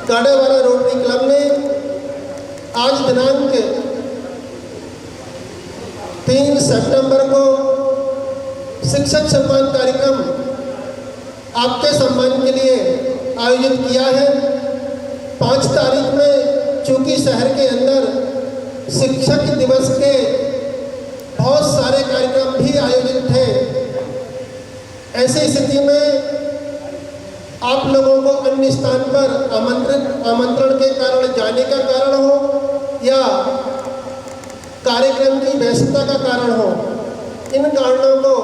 गाड़ेवाला rotary club ने आज दिनांक 3 सितंबर को शिक्षक सम्मान कार्यक्रम आपके सम्मान के लिए आयोजित किया है। 5 तारीख में चूंकि शहर के अंदर शिक्षक दिवस के बहुत सारे कार्यक्रम भी आयोजित थे, ऐसी स्थिति में आप लोगों को अन्य स्थान पर आमंत्रण के कारण जाने का कारण हो या कार्यक्रम की व्यस्तता का कारण हो, इन कारणों को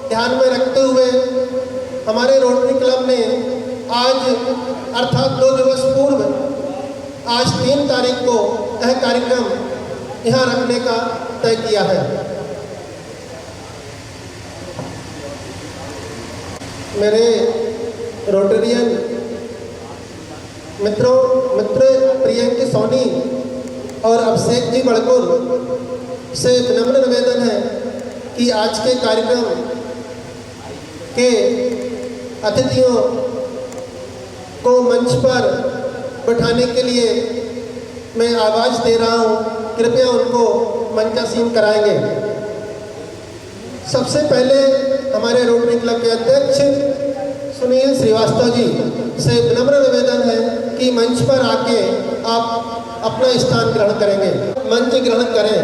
ध्यान में रखते हुए हमारे रोटरी क्लब ने आज अर्थात 2 दिवस पूर्व आज 3 तारीख को यह कार्यक्रम यहाँ रखने का तय किया है। मेरे रोटेरियन मित्र प्रियंक सोनी और अभिषेक जी बड़कुल से विनम्र निवेदन है कि आज के कार्यक्रम के अतिथियों को मंच पर बैठाने के लिए मैं आवाज़ दे रहा हूँ, कृपया उनको मंचासीन कराएंगे। सबसे पहले हमारे रोटरी क्लब के अध्यक्ष सुनील श्रीवास्तव जी से विनम्र निवेदन है कि मंच पर आके आप अपना स्थान ग्रहण करेंगे, मंच ग्रहण करें।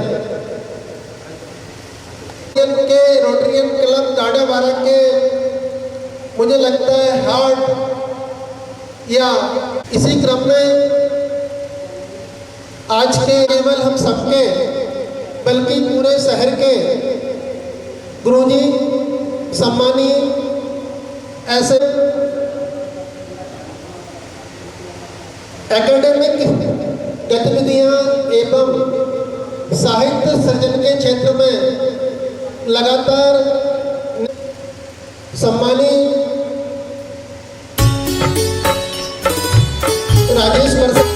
के रोटरियन क्लब गाड़ेवाला के मुझे लगता है हार्ट या इसी क्रम में आज के केवल हम सबके बल्कि पूरे शहर के गुरुजी सम्मानीय ऐसे एकेडमिक गतिविधियां एवं साहित्य सृजन के क्षेत्र में लगातार सम्मानीय राजेश प्रसाद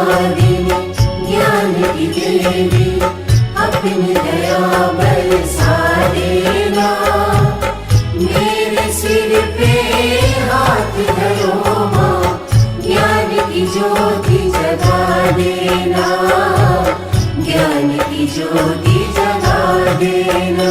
प्रसादिनी ज्ञान की देवी अपनी दया बरसा देना। मेरे सिर पे हाथ धरो माँ ज्ञान की ज्योति जगा देना, ज्ञान की ज्योति जगा देना।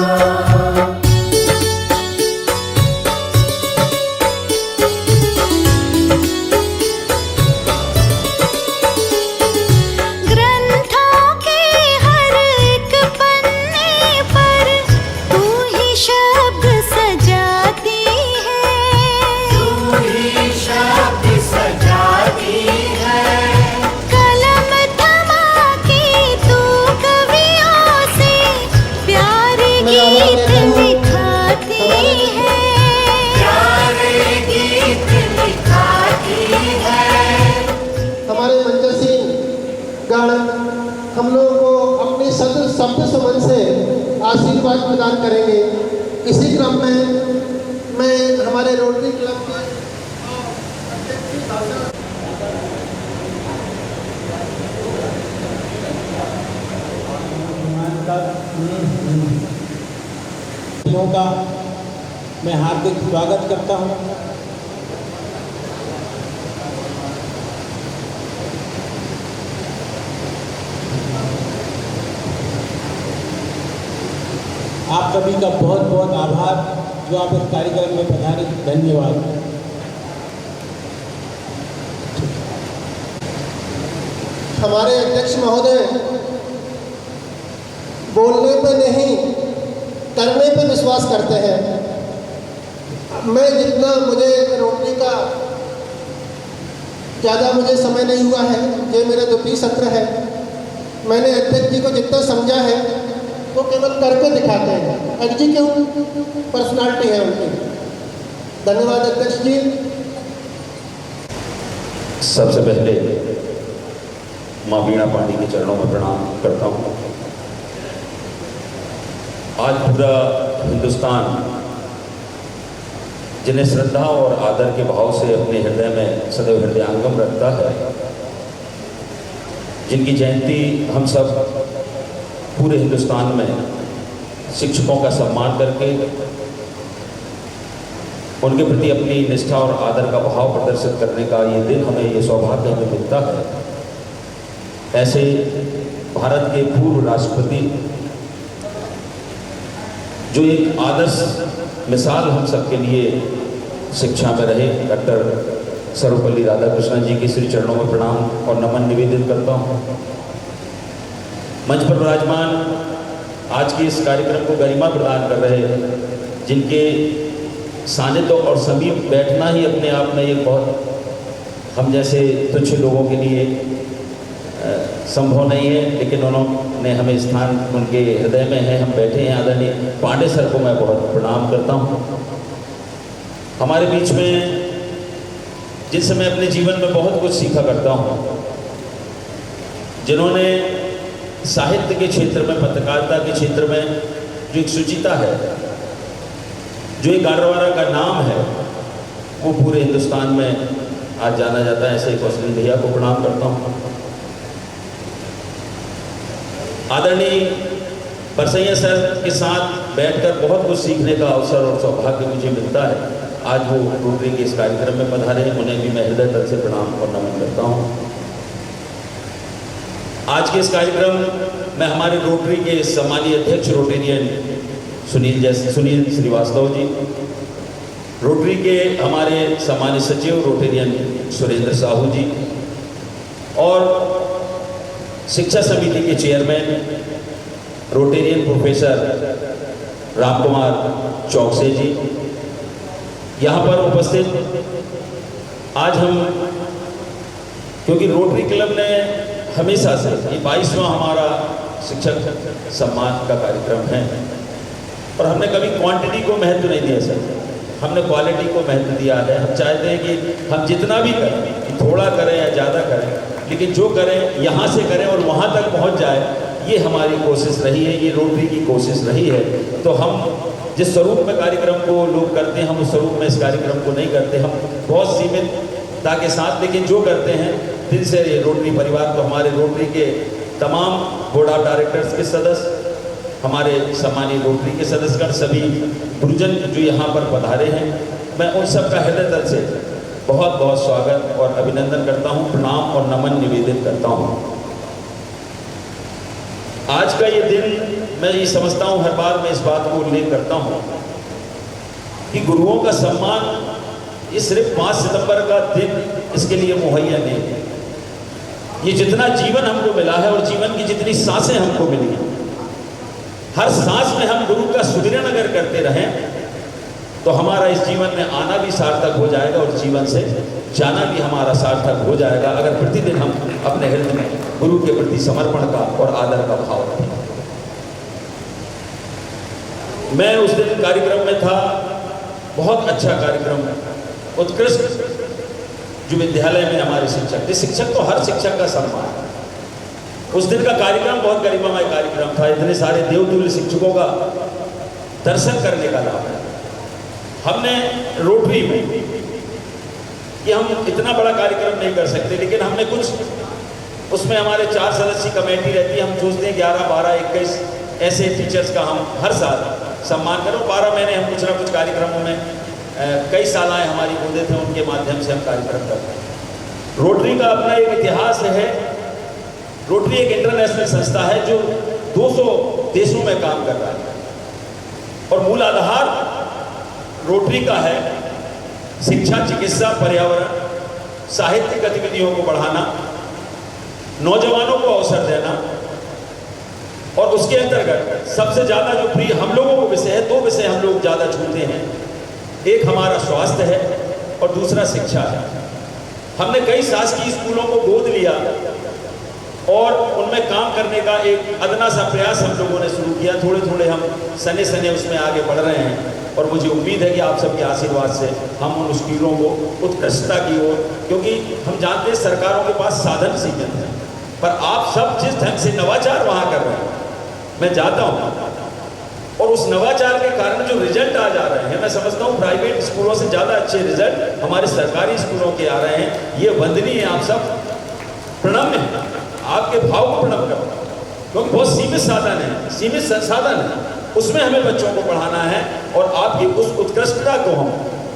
हम लोगों को अपने शब्द सुमन से आशीर्वाद प्रदान करेंगे। इसी क्रम में मैं हमारे रोटरी क्लब के का मैं हार्दिक स्वागत करता हूं। आप सभी का बहुत बहुत आभार जो आप इस कार्यक्रम में पधारे। धन्यवाद। हमारे अध्यक्ष महोदय बोलने पे नहीं करने पे विश्वास करते हैं। मैं जितना मुझे रोटरी का ज़्यादा मुझे समय नहीं हुआ है, ये मेरा द्वितीय सत्र है। मैंने अध्यक्ष जी को जितना समझा है वो केवल करके दिखाते हैं, एग्जीक्यूट पर्सनालिटी है उनकी। धन्यवाद अध्यक्ष जी। सबसे पहले माँ वीणा पांडे के चरणों में प्रणाम करता हूँ। आज पूरा हिंदुस्तान जिन्हें श्रद्धा और आदर के भाव से अपने हृदय में सदैव हृदयांगम रखता है, जिनकी जयंती हम सब पूरे हिंदुस्तान में शिक्षकों का सम्मान करके उनके प्रति अपनी निष्ठा और आदर का भाव प्रदर्शित करने का ये दिन हमें ये सौभाग्य हमें मिलता है। ऐसे भारत के पूर्व राष्ट्रपति जो एक आदर्श मिसाल हम सबके लिए शिक्षा में रहे, डॉक्टर सर्वपल्ली राधाकृष्णन जी के श्री चरणों में प्रणाम और नमन निवेदित करता हूँ। मंच पर विराजमान आज के इस कार्यक्रम को गरिमा प्रदान कर रहे, जिनके सानिध्य और समीप बैठना ही अपने आप में एक बहुत हम जैसे तुच्छ लोगों के लिए संभव नहीं है, लेकिन उन्होंने हमें स्थान उनके हृदय में है, हम बैठे हैं। आदरणीय पांडे सर को मैं बहुत प्रणाम करता हूँ। हमारे बीच में जिनसे मैं अपने जीवन में बहुत कुछ सीखा करता हूँ, जिन्होंने साहित्य के क्षेत्र में, पत्रकारिता के क्षेत्र में जो एक सुचिता है, जो एक गारवारा का नाम है, वो पूरे हिंदुस्तान में आज जाना जाता है। ऐसे कौशल भैया को प्रणाम करता हूँ। आदरणीय परसैया सर के साथ बैठकर बहुत कुछ सीखने का अवसर और सौभाग्य मुझे मिलता है। आज वो रोटरी के इस कार्यक्रम में पधारे हैं, उन्हें भी मैं हृदय तल से प्रणाम और नमन करता हूँ। आज के इस कार्यक्रम में हमारे रोटरी के सम्मानीय अध्यक्ष रोटेरियन सुनील श्रीवास्तव जी, रोटरी के हमारे सम्मान्य सचिव रोटेरियन सुरेंद्र साहू जी और शिक्षा समिति के chairman rotarian professor Ramkumar Chouksey ji, यहाँ पर उपस्थित आज हम, क्योंकि रोटरी क्लब ने हमेशा से ये 22वां हमारा शिक्षक सम्मान का कार्यक्रम है और हमने कभी क्वांटिटी को महत्व नहीं दिया सर, हमने क्वालिटी को महत्व दिया है। हम चाहते हैं कि हम जितना भी करें, थोड़ा करें या ज़्यादा करें, लेकिन जो करें यहाँ से करें और वहाँ तक पहुँच जाए, ये हमारी कोशिश रही है, ये रोटरी की कोशिश रही है। तो हम जिस स्वरूप में कार्यक्रम को लोग करते हैं, हम उस स्वरूप में इस कार्यक्रम को नहीं करते। हम बहुत सीमितता के साथ, लेकिन जो करते हैं दिन से ये रोटरी परिवार को, हमारे रोटरी के तमाम बोर्ड ऑफ डायरेक्टर्स के सदस्य, हमारे सम्मानीय रोटरी के सदस्यगण, सभी गुरुजन जो यहाँ पर पधारे हैं, मैं उन सब का हृदय तल से बहुत बहुत स्वागत और अभिनंदन करता हूँ, प्रणाम और नमन निवेदित करता हूँ। आज का ये दिन मैं ये समझता हूँ, हर बार मैं इस बात को उल्लेख करता हूँ कि गुरुओं का सम्मान ये सिर्फ 5 सितंबर का दिन इसके लिए मुहैया नहीं है। ये जितना जीवन हमको मिला है और जीवन की जितनी सांसें हमको मिली हैं, हर सांस में हम गुरु का सुमिरन अगर करते रहें तो हमारा इस जीवन में आना भी सार्थक हो जाएगा और जीवन से जाना भी हमारा सार्थक हो जाएगा, अगर प्रतिदिन हम अपने हृदय में गुरु के प्रति समर्पण का और आदर का भाव रखें। मैं उस दिन कार्यक्रम में था, बहुत अच्छा कार्यक्रम है, उत्कृष्ट जो विद्यालय में हमारे शिक्षक तो हर शिक्षक का सम्मान है। उस दिन का कार्यक्रम बहुत गरिमामय कार्यक्रम था, इतने सारे देवतुल्य शिक्षकों का दर्शन करने का लाभ है। हमने रोटरी में कि हम इतना बड़ा कार्यक्रम नहीं कर सकते, लेकिन हमने कुछ, उसमें हमारे 4 सदस्यीय कमेटी रहती है, हम सोचते हैं 11, 12, 21 ऐसे टीचर्स का हम हर साल सम्मान करें। 12 महीने हम कुछ ना कुछ कार्यक्रमों में कई शालाएं हमारी बूंदे थे, उनके माध्यम से हम कार्यक्रम करते हैं। रोटरी का अपना एक इतिहास है। रोटरी एक इंटरनेशनल संस्था है जो 200 देशों में काम कर रहा है और मूल आधार रोटरी का है शिक्षा, चिकित्सा, पर्यावरण, साहित्य गतिविधियों को बढ़ाना, नौजवानों को अवसर देना, और उसके अंतर्गत सबसे ज्यादा जो प्रिय हम लोगों को विषय है, 2 विषय हम लोग ज्यादा छूते हैं। एक हमारा स्वास्थ्य है और दूसरा शिक्षा है। हमने कई शासकीय स्कूलों को गोद लिया और उनमें काम करने का एक अदना सा प्रयास हम लोगों ने शुरू किया। थोड़े थोड़े हम सने सने उसमें आगे बढ़ रहे हैं और मुझे उम्मीद है कि आप सबके आशीर्वाद से हम उन स्कूलों को उत्कृष्टता की ओर, क्योंकि हम जानते हैं सरकारों के पास साधन सीमित हैं, पर आप सब जिस ढंग से नवाचार वहाँ कर रहे हैं, मैं जाता हूँ और उस नवाचार के कारण जो रिजल्ट आ जा रहे हैं, मैं समझता हूँ प्राइवेट स्कूलों से ज़्यादा अच्छे रिजल्ट हमारे सरकारी स्कूलों के आ रहे हैं। ये वंदनीय है, आप सब प्रणम्य हैं, आपके भाव को प्रणाम करो, क्योंकि बहुत सीमित साधन है, सीमित संसाधन है, उसमें हमें बच्चों को पढ़ाना है और आपकी उस उत्कृष्टता को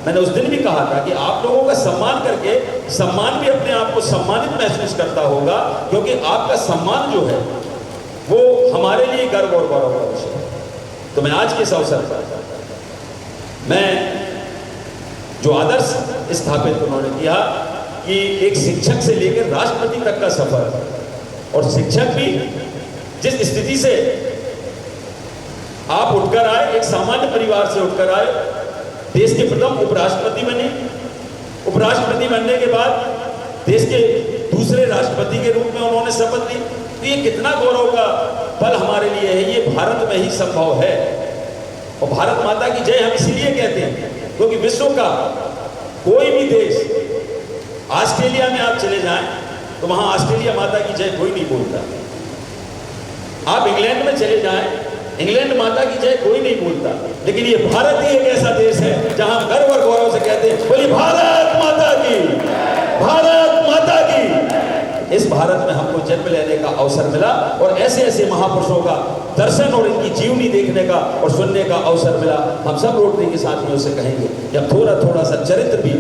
मैंने उस दिन भी कहा था कि आप लोगों का सम्मान करके सम्मान भी अपने आप को सम्मानित महसूस करता होगा, क्योंकि आपका सम्मान जो है वो हमारे लिए गर्व और गौरव का विषय है। तो मैं आज के इस अवसर पर मैं जो आदर्श स्थापित उन्होंने किया कि एक शिक्षक से लेकर राष्ट्रपति तक का सफर, और शिक्षक भी जिस स्थिति से आप उठकर आए, एक सामान्य परिवार से उठकर आए, देश के प्रथम उपराष्ट्रपति बने, उपराष्ट्रपति बनने के बाद देश के दूसरे राष्ट्रपति के रूप में उन्होंने शपथ ली। तो ये कितना गौरव का पल हमारे लिए है, ये भारत में ही संभव है। और भारत माता की जय हम इसीलिए कहते हैं क्योंकि विश्व का कोई भी देश, ऑस्ट्रेलिया में आप चले जाएं तो वहां ऑस्ट्रेलिया माता की जय कोई नहीं बोलता। आप इंग्लैंड में चले जाएं, इंग्लैंड माता की जय कोई नहीं बोलता। लेकिन ये भारत ही एक ऐसा देश है जहां गर्व और गौरव से कहते हैं, बोलिए भारत माता की, भारत माता की। इस भारत में हमको जन्म लेने का अवसर मिला और ऐसे ऐसे महापुरुषों का दर्शन और इनकी जीवनी देखने का और सुनने का अवसर मिला। हम सब रोटरी के साथियों से कहेंगे कि अब थोड़ा थोड़ा सा चरित्र भी,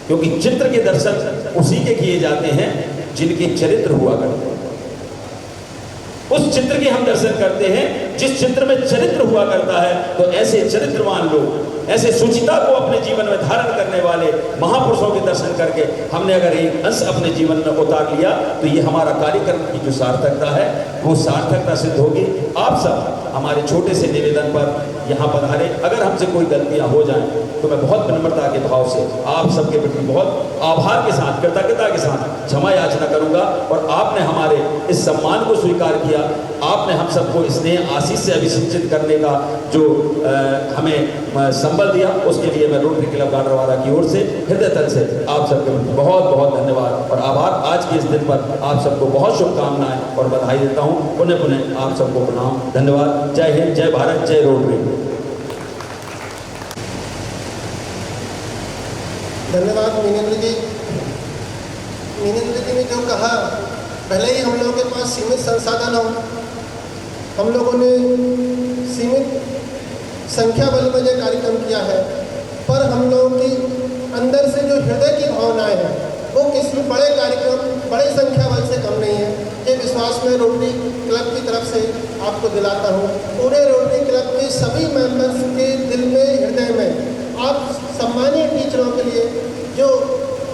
क्योंकि चित्र के दर्शन उसी के किए जाते हैं जिनके चरित्र हुआ करते हैं। उस चित्र के हम दर्शन करते हैं जिस चित्र में चरित्र हुआ करता है। तो ऐसे चरित्रवान लोग, ऐसे सुचिता को अपने जीवन में धारण करने वाले महापुरुषों के दर्शन करके हमने अगर एक अंश अपने जीवन में उतार लिया तो ये हमारा कार्यक्रम की जो सार्थकता है वो सार्थकता सिद्ध होगी। आप सब हमारे छोटे से निवेदन पर यहाँ पधारे, अगर हमसे कोई गलतियाँ हो जाएं तो मैं बहुत विनम्रता के भाव से आप सबके प्रति बहुत आभार के साथ, कृतज्ञता के साथ क्षमा याचना करूँगा। और आपने हमारे इस सम्मान को स्वीकार किया, आपने हम सबको स्नेह आशीष से अभिषिंचित करने का जो हमें संबल दिया, उसके लिए मैं रोटरी क्लब गाडरवारा की ओर से हृदय तल से आप सबके बहुत बहुत धन्यवाद और आभार। आज के इस दिन पर आप सबको बहुत शुभकामनाएं और बधाई देता हूँ। पुनः पुनः आप सबको प्रणाम, धन्यवाद। जय हिंद, जय भारत, जय रोटरी। धन्यवाद मीनेंद्र जी। सुनील जी ने जो कहा, भले ही हम लोगों के पास सीमित संसाधन हो, हम लोगों ने सीमित संख्या बल में जो कार्यक्रम किया है, पर हम लोगों की अंदर से जो हृदय की भावनाएं हैं वो किसी बड़े कार्यक्रम, बड़ी संख्या बल से कम नहीं है। ये विश्वास मैं रोटरी क्लब की तरफ से आपको दिलाता हूँ। पूरे रोटरी क्लब के सभी मेंबर्स के दिल में, हृदय में आप सम्मानीय टीचरों के लिए जो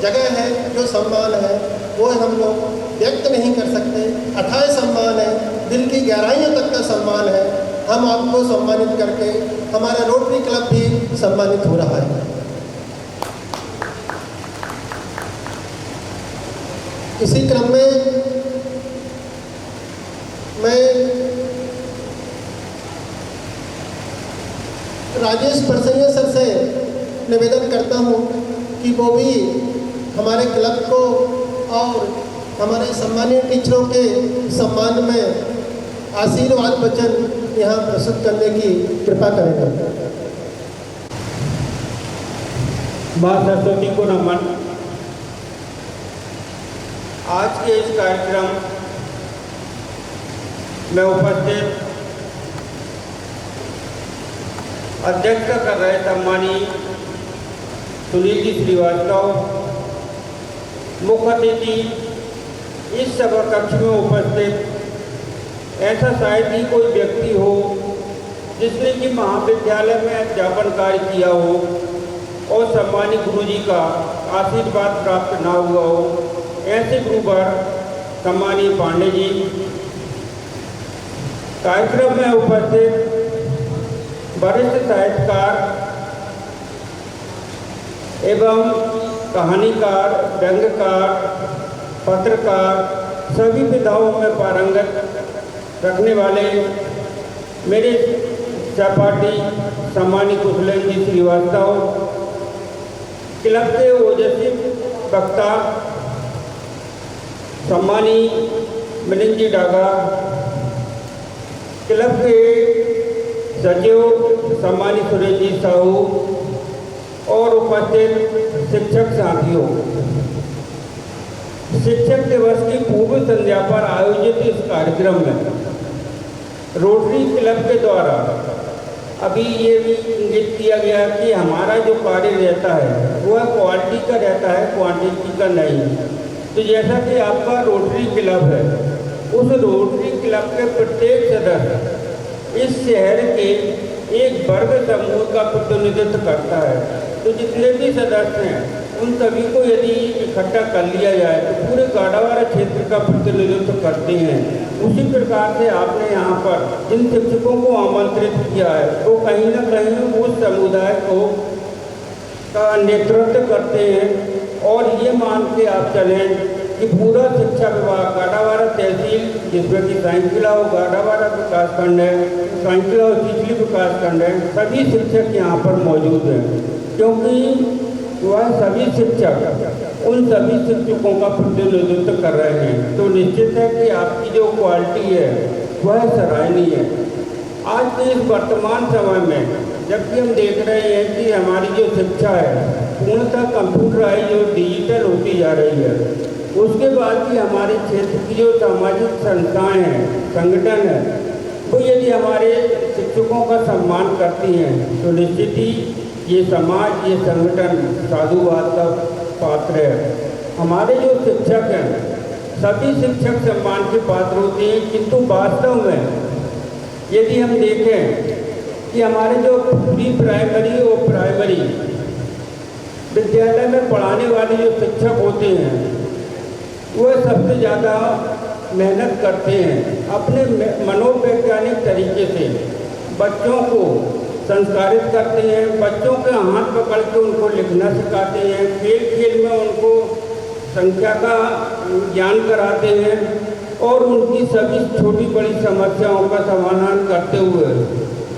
जगह है, जो सम्मान है, वो हम लोग व्यक्त नहीं कर सकते। अथाह सम्मान है, दिल की गहराइयों तक का सम्मान है। हम आपको सम्मानित करके हमारा रोटरी क्लब भी सम्मानित हो रहा है। इसी क्रम में मैं राजेश परसैया सर से निवेदन करता हूं कि वो भी हमारे क्लब को और हमारे सम्मानीय टीचरों के सम्मान में आशीर्वाद वचन यहाँ प्रस्तुत करने की कृपा करेंगे। माँ सरस्वती को नमन। आज के इस कार्यक्रम में उपस्थित अध्यक्षता कर रहे सम्मानीय सुनील जी श्रीवास्तव, मुख्य अतिथि, इस सभा कक्ष में उपस्थित ऐसा शायद ही कोई व्यक्ति हो जिसने कि महाविद्यालय में अध्यापन कार्य किया हो और सम्मानित गुरु जी का आशीर्वाद प्राप्त ना हुआ हो, ऐसे गुरुवर सम्मानीय पांडे जी। कार्यक्रम में उपस्थित वरिष्ठ साहित्यकार एवं कहानीकार, व्यंग्यकार, पत्रकार, सभी विधाओं में पारंगत रखने वाले मेरे सहपाठी सम्मानीय कुशलेंद्र जी श्रीवास्तव, क्लब के ओजस्वी वक्ता सम्मानीय मिलिंद जी डागा, क्लब के सचिव सम्मानीय सुरेश जी साहू और उपस्थित शिक्षक साथियों, शिक्षक दिवस की पूर्व संध्या पर आयोजित इस कार्यक्रम में रोटरी क्लब के द्वारा अभी ये भी इंगित किया गया कि हमारा जो कार्य रहता है वह क्वालिटी का रहता है, क्वांटिटी का नहीं। तो जैसा कि आपका रोटरी क्लब है, उस रोटरी क्लब के प्रत्येक सदस्य इस शहर के एक वर्ग समूह का प्रतिनिधित्व करता है। तो जितने भी सदस्य हैं उन सभी को यदि इकट्ठा कर लिया जाए तो पूरे गाड़ावाड़ा क्षेत्र का प्रतिनिधित्व करते हैं। उसी प्रकार से आपने यहाँ पर जिन शिक्षकों को आमंत्रित किया है वो कहीं ना कहीं उस समुदाय को का नेतृत्व करते हैं और ये मान के आप चलें कि पूरा शिक्षा विभाग गाड़ावाड़ा तहसील, जिसमें कि साइंसला और गाड़ावाड़ा विकासखंड है, साइंसला और चिचली विकासखंड है, सभी शिक्षक यहाँ पर मौजूद हैं, क्योंकि वह सभी शिक्षक उन सभी शिक्षकों का प्रतिनिधित्व कर रहे हैं। तो निश्चित है कि आपकी जो क्वालिटी है वह सराहनीय है। आज के इस वर्तमान समय में जबकि हम देख रहे हैं कि हमारी जो शिक्षा है पूर्णतः कंप्यूटराइज और डिजिटल होती जा रही है, उसके बाद भी हमारे क्षेत्र की जो सामाजिक संस्थाएं हैं, संगठन है, वो यदि हमारे शिक्षकों का सम्मान करती हैं तो निश्चित ही ये समाज, ये संगठन साधुवाद का पात्र है। हमारे जो शिक्षक हैं सभी शिक्षक सम्मान के पात्र होते हैं, किंतु वास्तव में यदि हम देखें कि हमारे जो प्री प्राइमरी और प्राइमरी विद्यालय में पढ़ाने वाले जो शिक्षक होते हैं वह सबसे ज़्यादा मेहनत करते हैं, अपने मनोवैज्ञानिक तरीके से बच्चों को संस्कारित करते हैं, बच्चों के हाथ पकड़ के उनको लिखना सिखाते हैं, खेल खेल में उनको संख्या का ज्ञान कराते हैं और उनकी सभी छोटी बड़ी समस्याओं का समाधान करते हुए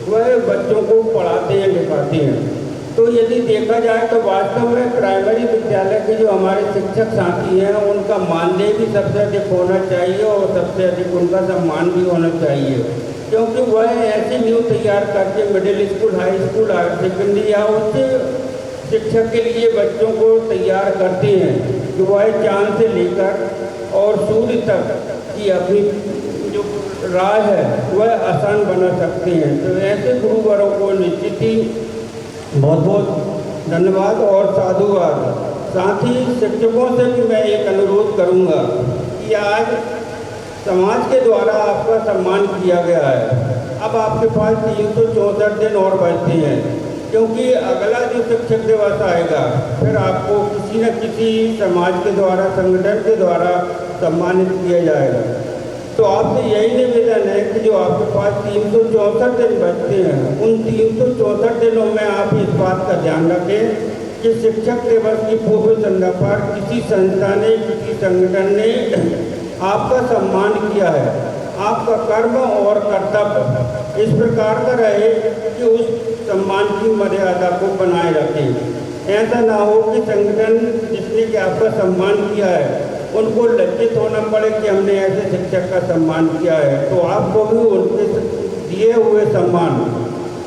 वह बच्चों को पढ़ाते हैं, लिखाते हैं। तो यदि देखा जाए तो वास्तव में प्राइमरी विद्यालय के जो हमारे शिक्षक साथी हैं उनका मानदेय भी सबसे अधिक होना चाहिए और सबसे अधिक उनका सम्मान भी होना चाहिए, क्योंकि वह ऐसी न्यू तैयार करके middle school, high school, higher secondary या उच्च शिक्षा के लिए बच्चों को तैयार करते हैं जो वह चांद से लेकर और सूर्य तक की अपनी जो राह है वह आसान बना सकते हैं। तो ऐसे गुरुवरों को निश्चित ही बहुत बहुत धन्यवाद और साधुवाद। साथ ही शिक्षकों से भी मैं एक अनुरोध करूंगा कि आज समाज के द्वारा आपका सम्मान किया गया है। अब आपके पास 364 दिन और बचते हैं, क्योंकि अगला जो शिक्षक दिवस आएगा फिर आपको किसी न किसी समाज के द्वारा, संगठन के द्वारा सम्मानित किया जाएगा। तो आपसे यही निवेदन है कि जो आपके पास 364 दिन बचते हैं, उन 364 दिनों में आप इस बात का ध्यान रखें कि शिक्षक दिवस की पूर्व संध्या पर किसी संस्था ने, किसी संगठन ने आपका सम्मान किया है। आपका कर्म और कर्तव्य इस प्रकार का रहे कि उस सम्मान की मर्यादा को बनाए रखें। ऐसा ना हो कि संगठन जिसने कि आपका सम्मान किया है उनको लज्जित होना पड़े कि हमने ऐसे शिक्षक का सम्मान किया है। तो आपको भी उनके दिए हुए सम्मान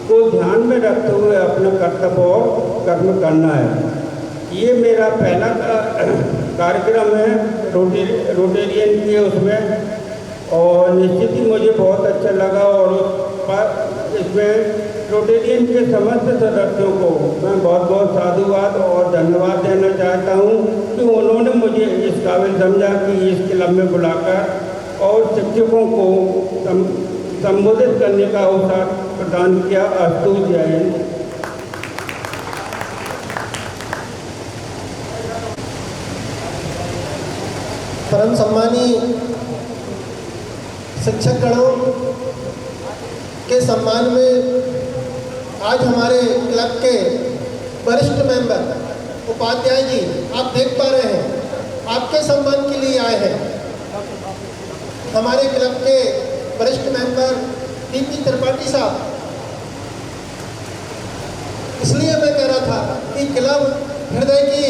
को ध्यान में रखते हुए अपना कर्तव्य और कर्म करना है। ये मेरा पहला कार्यक्रम है रोटेरियन के उसमें, और निश्चित ही मुझे बहुत अच्छा लगा। और इसमें रोटेरियन के समस्त सदस्यों को मैं बहुत बहुत साधुवाद और धन्यवाद देना चाहता हूँ कि उन्होंने मुझे इस काबिल समझा कि इस क्लब में बुलाकर और शिक्षकों को संबोधित करने का अवसर प्रदान किया। अस्तु, जय हिंद। परम सम्मानी शिक्षकगणों के सम्मान में आज हमारे क्लब के वरिष्ठ मेंबर उपाध्याय जी आप देख पा रहे हैं आपके सम्मान के लिए आए हैं। हमारे क्लब के वरिष्ठ मेंबर टीपी त्रिपाठी साहब, इसलिए मैं कह रहा था कि क्लब हृदय की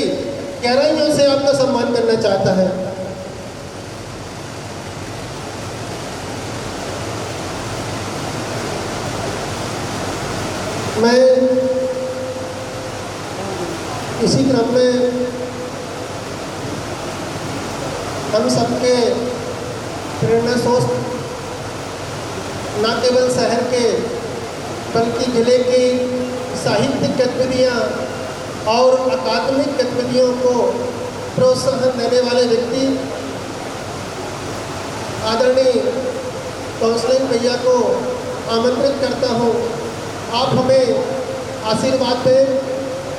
गहराइयों से आपका सम्मान करना चाहता है। मैं इसी क्रम में हम सबके प्रेरणा स्रोत न केवल शहर के बल्कि जिले की साहित्यिक गतिविधियाँ और अकादमिक गतिविधियों को प्रोत्साहन देने वाले व्यक्ति आदरणीय काउंसलिंग भैया को आमंत्रित करता हूँ। आप हमें आशीर्वाद दें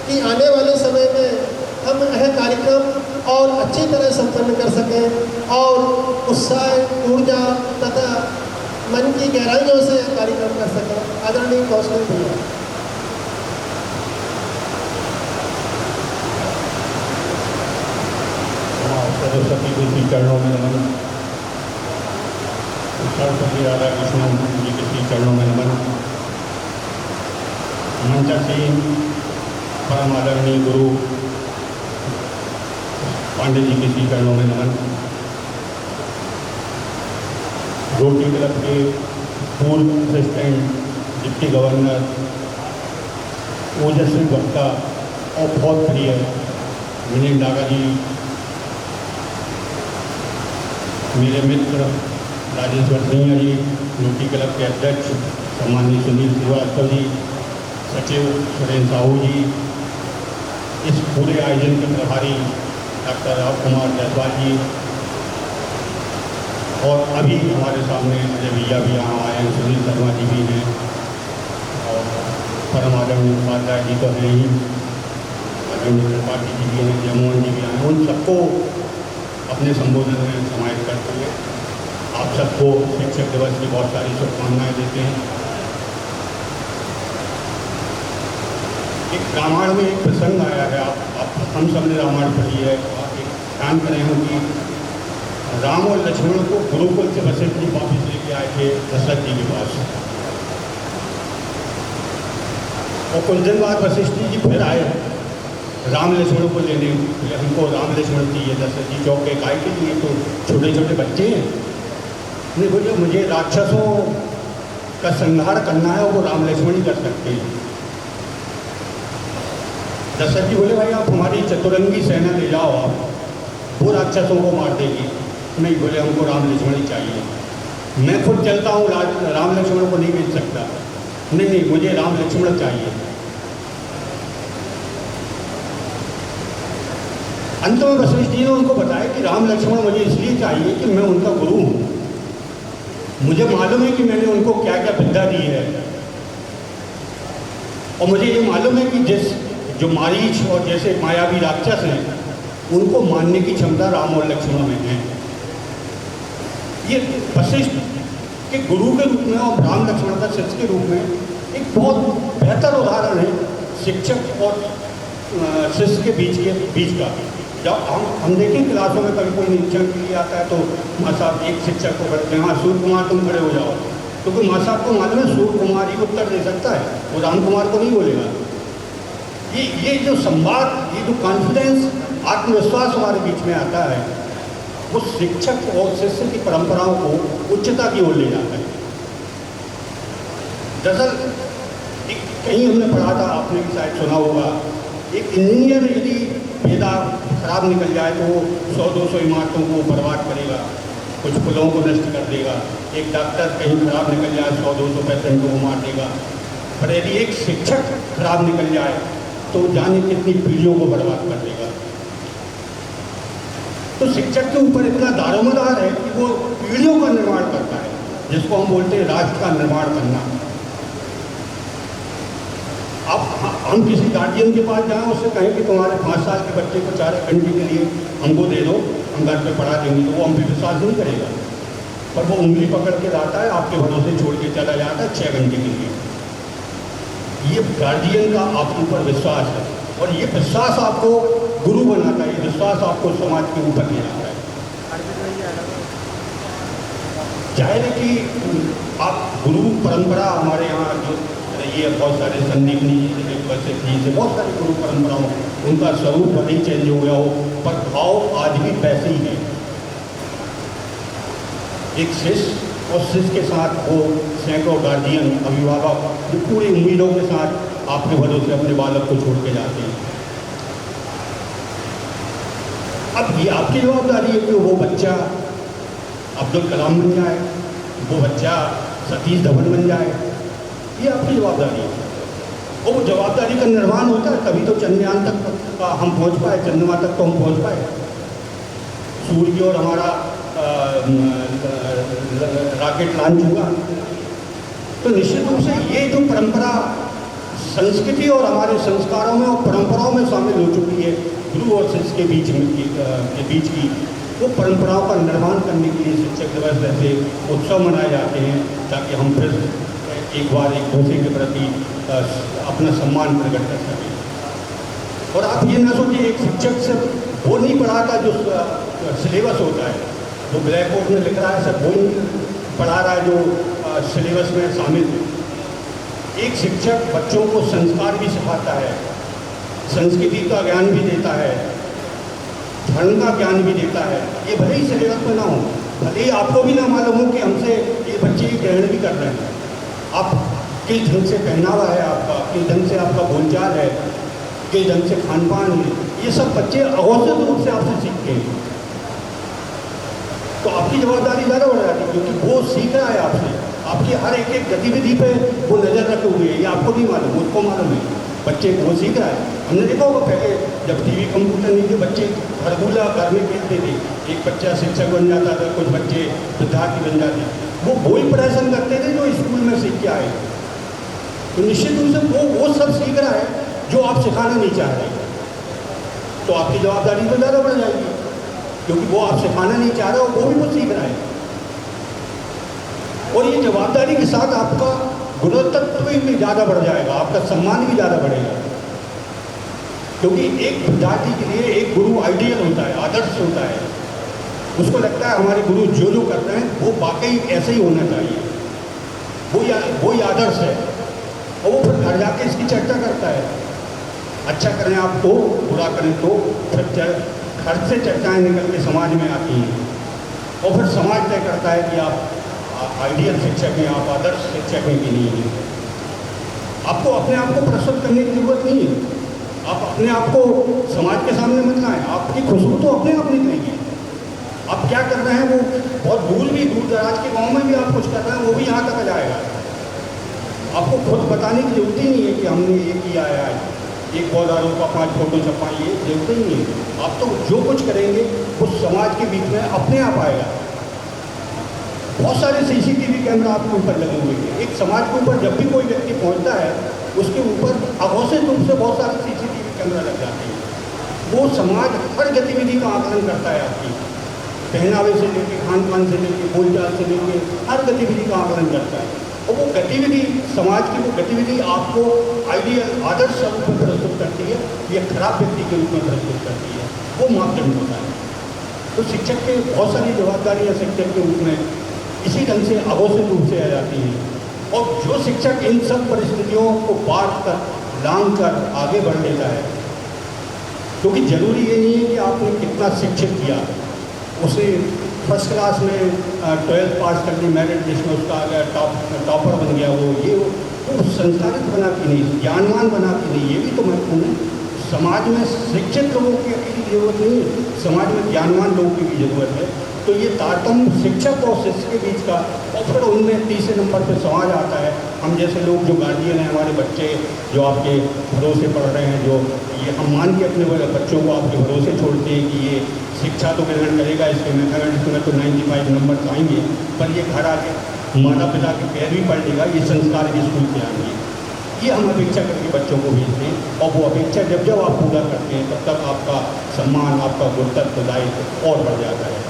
कि आने वाले समय में हम यह कार्यक्रम और अच्छी तरह संपन्न कर सकें और उत्साह, ऊर्जा तथा मन की गहराइयों से यह कार्यक्रम कर सकें। आदरणीय काउंसलिंग भैया। सरस्वती जी के चरणों में नमन। सरस्वती राधा कृष्ण जी के चरणों में नमन। मंचासीन परम आदरणीय गुरु पांडे जी के चरणों में नमन। रोटरी क्लब के पूर्व प्रेसिडेंट, डिप्टी गवर्नर, ओजस्वी वक्ता और बहुत प्रिय विनीत डागा जी, मेरे मित्र राजेश्वर सिंह जी, रोटरी क्लब के अध्यक्ष सम्मानित सुनील श्रीवास्तव जी, सचिव सुरेंद्र साहू जी, इस पूरे आयोजन के प्रभारी डॉक्टर राव कुमार जायसवाल जी, और अभी हमारे सामने अजय भैया भी यहाँ आए हैं, सुनील शर्मा जी भी हैं, और परम आदरणीय उपाध्याय जी तो हैं ही, आदरणीय त्रिपाठी जी भी हैं, जयमोहन जी भी आए हैं। उन सबको अपने संबोधन में समाहित करते हुए आप सबको शिक्षक दिवस की बहुत सारी शुभकामनाएं देते हैं। एक रामायण में एक प्रसंग आया है, आप हम सब ने रामायण पढ़ी है। आप एक ध्यान करें हो कि राम और लक्ष्मण को गुरुकुल से वशिष्ठ जी वापिस लेके आए थे दशरथ जी के पास, और कुछ दिन बाद वशिष्ठ जी फिर आए राम लक्ष्मण को लेने। हमको राम लक्ष्मण चाहिए। दशरथ जी चौक के काय के लिए, तो छोटे छोटे बच्चे हैं। नहीं बोले मुझे राक्षसों का संहार करना है, वो राम लक्ष्मण ही कर सकते हैं। दशरथ जी बोले भाई आप हमारी चतुरंगी सेना ले जाओ आप, वो राक्षसों को मार देगी। नहीं, बोले हमको राम लक्ष्मण ही चाहिए। मैं खुद चलता हूँ, राम लक्ष्मण को नहीं बेच सकता। नहीं नहीं, मुझे राम लक्ष्मण चाहिए। अंत में वशिष्ठ जी ने उनको बताया कि राम लक्ष्मण मुझे इसलिए चाहिए कि मैं उनका गुरु हूँ। मुझे मालूम है कि मैंने उनको क्या क्या विद्या दी है, और मुझे ये मालूम है कि जो मारीच और जैसे मायावी राक्षस हैं, उनको मानने की क्षमता राम और लक्ष्मण में है। ये वशिष्ठ के गुरु के रूप में और राम लक्ष्मण का शिष्य के रूप में एक बहुत बेहतर उदाहरण है शिक्षक और शिष्य के बीच का। जब हम देखें क्लासों में कभी कोई निरीक्षण के लिए आता है तो माँ साहब एक शिक्षक को कहते हैं, हाँ सूर्य कुमार तुम खड़े हो जाओ, क्योंकि माँ साहब को मालूम है सूर्य कुमार ही उत्तर दे सकता है, वो राम कुमार को नहीं बोलेगा। ये जो संवाद, ये जो कॉन्फिडेंस, आत्मविश्वास हमारे बीच में आता है, वो शिक्षक और शिष्य की परंपराओं को उच्चता की ओर ले जाता है। दरअसल कहीं हमने पढ़ा था, आपने भी शायद सुना होगा, एक इंजीनियर यदि बेदा खराब निकल जाए तो वो 100-200 इमारतों को बर्बाद करेगा, कुछ पुलों को नष्ट कर देगा। एक डॉक्टर कहीं खराब निकल जाए 100-200 पेशेंटों को मार देगा। पर यदि एक शिक्षक खराब निकल जाए तो जाने कितनी पीढ़ियों को बर्बाद कर देगा। तो शिक्षक के ऊपर इतना दारोमदार है कि वो पीढ़ियों का निर्माण करता है, जिसको हम बोलते हैं राष्ट्र का निर्माण करना। अब हम किसी गार्जियन के पास जाएं, उससे कहें कि तुम्हारे 5 साल के बच्चे को 4 घंटे के लिए हमको दे दो, हम घर पे पढ़ा देंगे, तो वो हम पे विश्वास नहीं करेगा। पर वो उंगली पकड़ के लाता है, आपके भरोसे छोड़ के चला जाता है 6 घंटे के लिए। ये गार्जियन का आपके ऊपर विश्वास है, और ये विश्वास आपको गुरु बनाता है, ये विश्वास आपको समाज के ऊपर ले जाता है। जाहिर है कि आप गुरु परंपरा हमारे यहाँ जो ये बहुत सारे संदीपनी जी से बहुत सारी गुरु परंपराओं, उनका स्वरूप भले ही चेंज हो गया हो, पर भाव आज भी वैसे ही है। एक शिष्य और शिष्य के साथ वो सैकड़ों गार्जियन, अभिभावक जो पूरी उम्मीदों के साथ आपके भरोसे अपने बालक को छोड़ के जाते हैं। अब ये आपकी जवाबदारी है कि वो बच्चा अब्दुल कलाम बन जाए, वो बच्चा सतीश धवन बन जाए, ये आपकी जवाबदारी है। और वो जवाबदारी का निर्वहन होता है तभी तो चंद्रयान तक हम पहुंच पाए, चंद्रमा तक तो हम पहुंच पाए। सूर्य की ओर हमारा रॉकेट लॉन्च हुआ। तो निश्चित रूप से ये जो परंपरा संस्कृति और हमारे संस्कारों में और परंपराओं में शामिल हो चुकी है, गुरु और शिष्य के बीच की वो परंपराओं का निर्माण करने के लिए शिक्षक दिवस जैसे उत्सव मनाए जाते हैं, ताकि हम फिर एक बार एक दूसरे के प्रति अपना सम्मान प्रकट कर सकें। और आप ये ना सोचिए एक शिक्षक से वो नहीं पढ़ाता जो सिलेबस होता है, जो ब्लैक बोर्ड में लिख रहा है सब वो नहीं पढ़ा रहा है जो सिलेबस में शामिल है। एक शिक्षक बच्चों को संस्कार भी सिखाता है, संस्कृति का ज्ञान भी देता है, धर्म का ज्ञान भी देता है। ये भले ही सिलेबस में ना हो, भले ही आपको भी ना मालूम हो कि हमसे ये बच्चे ग्रहण भी कर रहे हैं, आप किस ढंग से पहनावा है आपका, किस ढंग से आपका बोलचाल है, किस ढंग से खान पान है, ये सब बच्चे अवसर रूप से आपसे सीखते हैं। तो आपकी जवाबदारी ज़्यादा बढ़ जाती है, क्योंकि वो सीख रहा है आपसे, आपकी हर एक गतिविधि पे वो नज़र रखे हुए है। ये आपको नहीं मालूम, मुझको मालूम है, बच्चे वो सीख रहा है। हमने देखा होगा पहले जब टीवी कंप्यूटर नहीं थे, बच्चे हरगुला घर में खेलते थे, एक बच्चा शिक्षक बन जाता था, कुछ बच्चे विद्यार्थी बन जाते, वो वही प्रदर्शन करते थे जो स्कूल में सीख के आए। तो निश्चित रूप से वो सब सीख रहा है जो आप सिखाना नहीं चाह रहे। तो आपकी जवाबदारी तो ज़्यादा बढ़ जाएगी, क्योंकि वो आप सिखाना नहीं चाह रहे हो, वो भी वो सीख रहा है। और ये जवाबदारी के साथ आपका गुणतत्व भी ज़्यादा बढ़ जाएगा, आपका सम्मान भी ज़्यादा बढ़ेगा। क्योंकि एक विद्यार्थी के लिए एक गुरु आइडियल होता है, आदर्श होता है। उसको लगता है हमारे गुरु जो जो कर रहे हैं वो वाकई ऐसे ही होना चाहिए, वो आदर्श है। और वो फिर घर जाके इसकी चर्चा करता है, अच्छा करें आप तो, बुरा करें तो, फिर घर से चर्चाएं निकल के समाज में आती हैं, और फिर समाज तय करता है कि आप आइडियल शिक्षक हैं, आप आदर्श शिक्षक हैं कि नहीं है। आपको अपने आप को प्रस्तुत करने की जरूरत नहीं है, आप अपने आप को समाज के सामने मत लाएं, आपकी खुशबू तो अपने आप निकलेगी। आप क्या कर रहे हैं वो बहुत दूर दराज के गांव में भी आप कुछ कर रहे हैं, वो भी यहाँ तक आ जाएगा। आपको खुद बताने की जरूरत ही नहीं है कि हमने ये किया है, एक पौधा रोपा, 5 फोटो छपाई, ये जरूरत ही नहीं है। आप तो जो कुछ करेंगे वो समाज के बीच में अपने आप आएगा। बहुत सारे CCTV कैमरा आपके ऊपर लगे हुए हैं। एक समाज के ऊपर जब भी कोई व्यक्ति पहुंचता है उसके ऊपर अघोषित रूप से बहुत सारे CCTV कैमरा लग जाते हैं। वो समाज हर गतिविधि का आकलन करता है, आपकी पहनावे से लेकर, खान पान से लेकर, बोलचाल से लेकर हर गतिविधि का आकलन करता है। और वो गतिविधि, समाज की वो गतिविधि आपको आइडियल आदर्श रूप में प्रस्तुत करती है या खराब व्यक्ति के रूप में प्रस्तुत करती है, वो मापदंड होता है। तो शिक्षक के बहुत सारी जवाबदारियाँ शिक्षक के रूप में इसी ढंग से अघोषित रूप से आ जाती हैं। और जो शिक्षक इन सब परिस्थितियों को पार कर, लांघ कर आगे बढ़ लेता है, क्योंकि जरूरी ये नहीं है कि आपने कितना शिक्षित किया, उसे फर्स्ट क्लास में 12th पास कर ली, मेरिट लिस्ट में उसका अगर टॉपर बन गया, वो संस्कारित बना कि नहीं, ज्ञानवान बना कि नहीं, ये भी तो महत्वपूर्ण है। समाज में शिक्षित लोगों की अकेली जरूरत नहीं है, समाज में ज्ञानवान लोगों की भी जरूरत है। तो ये तारतम्य शिक्षक और शिष्य के बीच का, और फिर उनमें तीसरे नंबर पर समाज आता है। हम जैसे लोग जो गार्जियन हैं, हमारे बच्चे जो आपके भरोसे पढ़ रहे हैं, जो ये हम मान के अपने बच्चों को आपके भरोसे छोड़ते हैं कि ये शिक्षा तो ग्रहण करेगा, इसके मैथमेटिक्स में तो 95 नंबर आएंगे, पर ये घर आके माता पिता के पैर भी पढ़ लेगा, ये संस्कार भी स्कूल से आएंगे। ये हम अपेक्षा करके बच्चों को भेजते हैं, और वो अपेक्षा जब जब आप पूरा करते हैं तब तक आपका सम्मान, आपका गुरुत्व, दायित्व और बढ़ जाता है।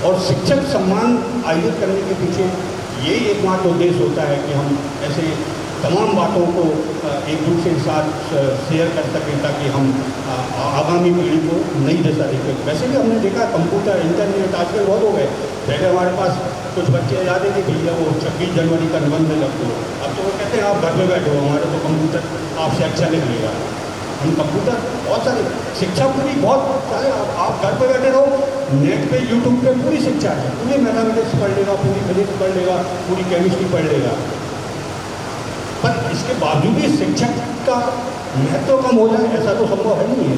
और शिक्षक सम्मान आयोजित करने के पीछे यही एकमात्र उद्देश्य होता है कि हम ऐसे तमाम बातों को एक दूसरे के साथ शेयर कर सकें, ताकि हम आगामी पीढ़ी को नई दिशा दे सकें। वैसे भी हमने देखा कंप्यूटर, इंटरनेट आजकल बहुत हो गए। पहले हमारे पास कुछ बच्चे जाते थे, भैया वो 26 जनवरी का निबंध रख दो, अब तो वो कहते हैं आप घर में बैठो, हमारे तो कंप्यूटर आपसे अच्छा लिख लेगा। हम कंप्यूटर बहुत सारे शिक्षा पूरी बहुत सारे आप घर पर बैठे रहो, नेट पे यूट्यूब पे पूरी शिक्षा है, पूरी मैथमेटिक्स पढ़ लेगा, पूरी फिजिक्स पढ़ लेगा, पूरी केमिस्ट्री पढ़ लेगा। पर इसके बावजूद भी शिक्षक का महत्व कम हो जाए ऐसा तो संभव है नहीं है।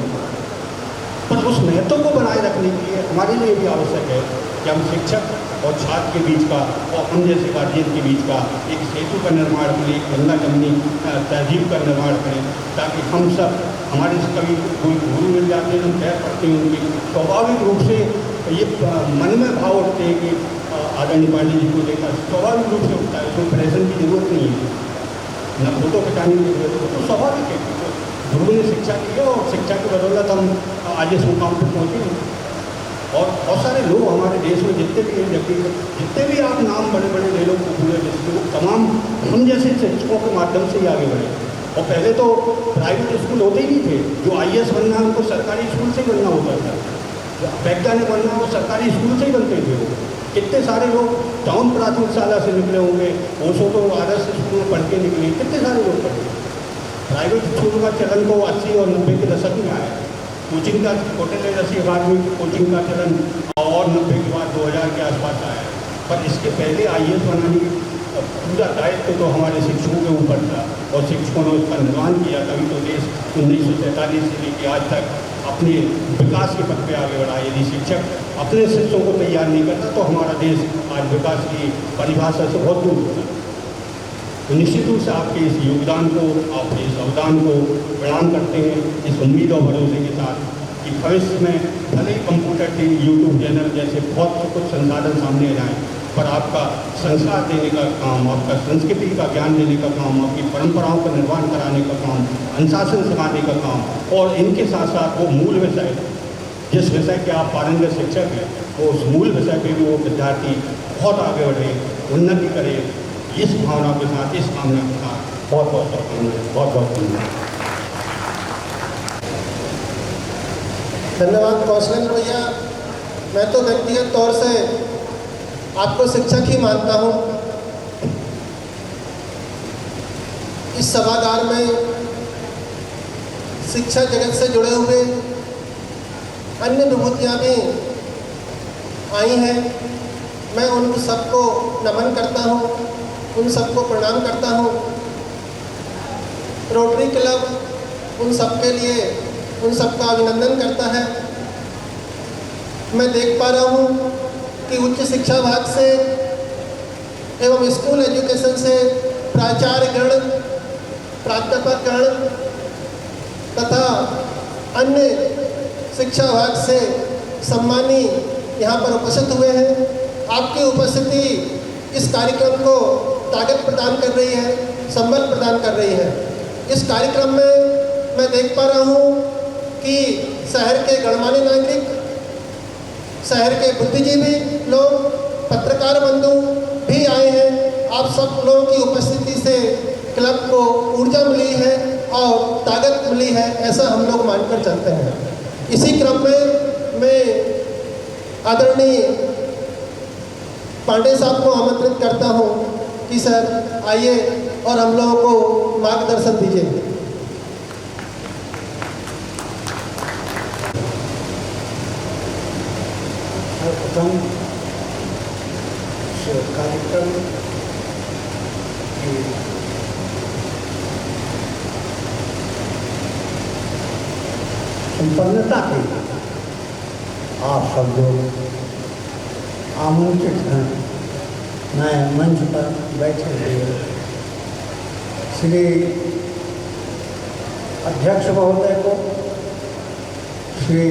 पर उस महत्व को बनाए रखने के लिए हमारे लिए भी आवश्यक है कि हम शिक्षक और छात्र के बीच का और हम जैसे गार्जियन के बीच का एक सेतु का निर्माण करें, एक गंगा जमनी तहजीब का निर्माण करें, ताकि हम सब, हमारे कभी कोई गुरु मिल जाते हैं, हम पैर पड़ते हैं उनके, स्वाभाविक रूप से ये मन में भाव उठते हैं कि आदरणीय पांडे जी को देखा, स्वाभाविक रूप से उठता है, उसमें प्रेजेंट की जरूरत नहीं है, न फोटो खिंचाने की जरूरत है, तो स्वाभाविक है। गुरु ने शिक्षा की है और शिक्षा की बदौलत हम आज इस मुकाम पर पहुँचे हैं। और बहुत सारे लोग हमारे देश में जितने भी हैं, जितने भी आप नाम बड़े बड़े ले लो, पूरे जिसको तमाम हम जैसे शिक्षकों के माध्यम से ही आगे बढ़े। और पहले तो प्राइवेट स्कूल होते ही नहीं थे, जो IAS बनना है उनको सरकारी स्कूल से ही बनना होता था, वैज्ञानिक बनना वो सरकारी स्कूल से ही बनते थे। वो कितने सारे लोग टाउन प्राथमिक शाला से निकले होंगे, ओसो तो आदर्श स्कूल में पढ़ के निकले, कितने सारे लोग पढ़े। प्राइवेट स्कूल का चलन तो 80 और 90 के दशक में आया। कोचिंग का होटल जैसी अकादमी कोचिंग का चलन और 90 के बाद 2000 के आसपास आया। पर इसके पहले IAS बनाने पूरा दायित्व तो हमारे शिक्षकों के ऊपर था, और शिक्षकों ने उसका निर्माण किया, तभी तो देश 1943 से लेकर आज तक अपने विकास के पथ पे आगे बढ़ा। यदि शिक्षक अपने शिष्यों को तैयार नहीं करता तो हमारा देश आज विकास की परिभाषा से बहुत दूर होता। तो निश्चित रूप से आपके इस योगदान को, आपके इस अवदान को प्रणाम करते हैं, इस उम्मीद और भरोसे के साथ कि भविष्य में भले ही कंप्यूटर टी यूट्यूब चैनल जैसे बहुत कुछ संसाधन सामने जाएँ, पर आपका संस्कार देने का काम, आपका संस्कृति का ज्ञान देने का काम, आपकी परंपराओं का निर्माण कराने का काम, अनुशासन सिखाने का काम, और इनके साथ साथ वो मूल विषय, जिस विषय के आप पारंगत शिक्षक हैं, वो उस मूल विषय पे भी वो विद्यार्थी बहुत आगे बढ़े, उन्नति करे, इस भावना के साथ, इस कामना के साथ बहुत बहुत धन्यवाद। धन्यवाद कौशलेंद्र भैया। मैं तो व्यक्तिगत तौर से आपको शिक्षक ही मानता हूँ। इस सभागार में शिक्षा जगत से जुड़े हुए अन्य विभूतियाँ भी आई हैं। मैं उन सबको नमन करता हूँ, उन सबको प्रणाम करता हूँ। रोटरी क्लब उन सब के लिए उन सबका अभिनंदन करता है। मैं देख पा रहा हूँ कि उच्च शिक्षा विभाग से एवं स्कूल एजुकेशन से प्राचार्यगण, प्राध्यापकगण तथा अन्य शिक्षा विभाग से सम्मानी यहाँ पर उपस्थित हुए हैं। आपकी उपस्थिति इस कार्यक्रम को ताकत प्रदान कर रही है, संबल प्रदान कर रही है। इस कार्यक्रम में मैं देख पा रहा हूँ कि शहर के गणमान्य नागरिक, शहर के बुद्धिजीवी लोग, पत्रकार बंधु भी आए हैं। आप सब लोगों की उपस्थिति से क्लब को ऊर्जा मिली है और ताकत मिली है, ऐसा हम लोग मानकर चलते हैं। इसी क्रम में मैं आदरणीय पांडे साहब को आमंत्रित करता हूं कि सर आइए और हम लोगों को मार्गदर्शन दीजिए। प्रथम कार्यक्रम की संपन्नता के आप सब लोग आमंत्रित हैं। मैं मंच पर बैठे हुए श्री अध्यक्ष महोदय को, श्री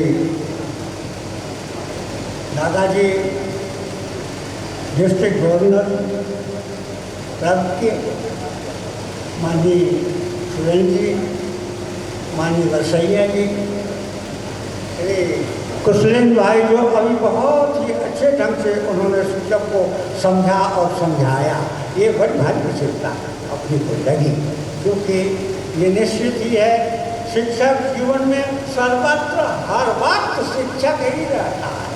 दादाजी डिस्ट्रिक्ट गवर्नर क्लब के, माननीय सुरेंद्र जी, माननीय रसैया जी, श्री कुशलेंद्र भाई, जो अभी बहुत ही अच्छे ढंग से उन्होंने शिक्षक को समझा और समझाया, ये बड़ी भारी विशेषता अपनी को लगी, क्योंकि ये निश्चित ही है शिक्षक जीवन में सर्वत्र हर वक्त शिक्षक ही रहता है।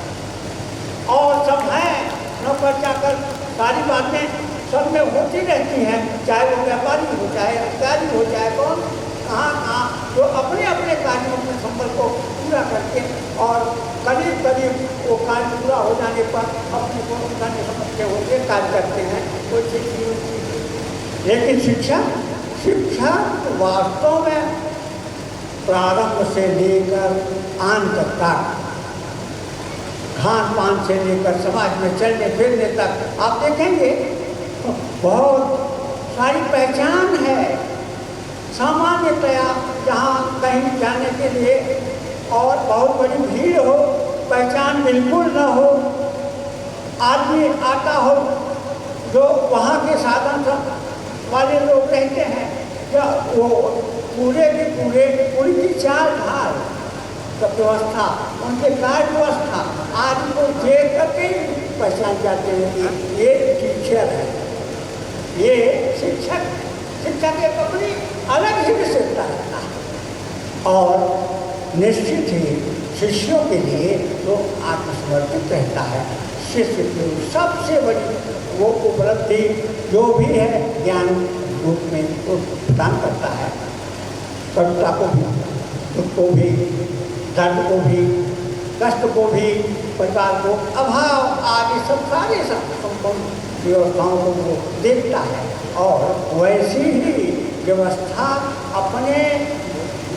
और सब हैं नौकर चाकर, सारी बातें सब में होती रहती हैं, चाहे वो व्यापारी हो, चाहे अधिकारी हो, चाहे कौन कहाँ जो अपने अपने कार्यों में संबल को पूरा करके और करीब करीब वो कार्य पूरा हो जाने पर अपने को उठाने समझते हुए कार्य करते हैं। कोई चीज़ लेकिन शिक्षा वास्तव में प्रारंभ से लेकर अंत तक, खान पान से लेकर समाज में चलने फिरने तक आप देखेंगे बहुत सारी पहचान है। सामान्यतया जहाँ कहीं जाने के लिए और बहुत बड़ी भीड़ हो, पहचान बिल्कुल न हो, आदमी आता हो जो वहाँ के साधन वाले लोग कहते हैं, या वो पूरे के पूरे उनकी चाल ढाल व्यवस्था, उनके कार्य व्यवस्था आदि को देख करके पहचान जाते हैं कि ये टीचर है, ये शिक्षक एक अपनी अलग ही विशेषता रहता है। और निश्चित ही शिष्यों के लिए तो आत्मसमर्पित रहता है। शिष्य की सबसे बड़ी वो उपलब्धि जो भी है ज्ञान रूप में वो प्रदान करता है। करुणा को भी, दुख को भी, दर्द को भी, कष्ट को भी, परिवार को, अभाव आदि सब सारे संपूर्ण व्यवस्थाओं को वो देखता है। और वैसी ही व्यवस्था अपने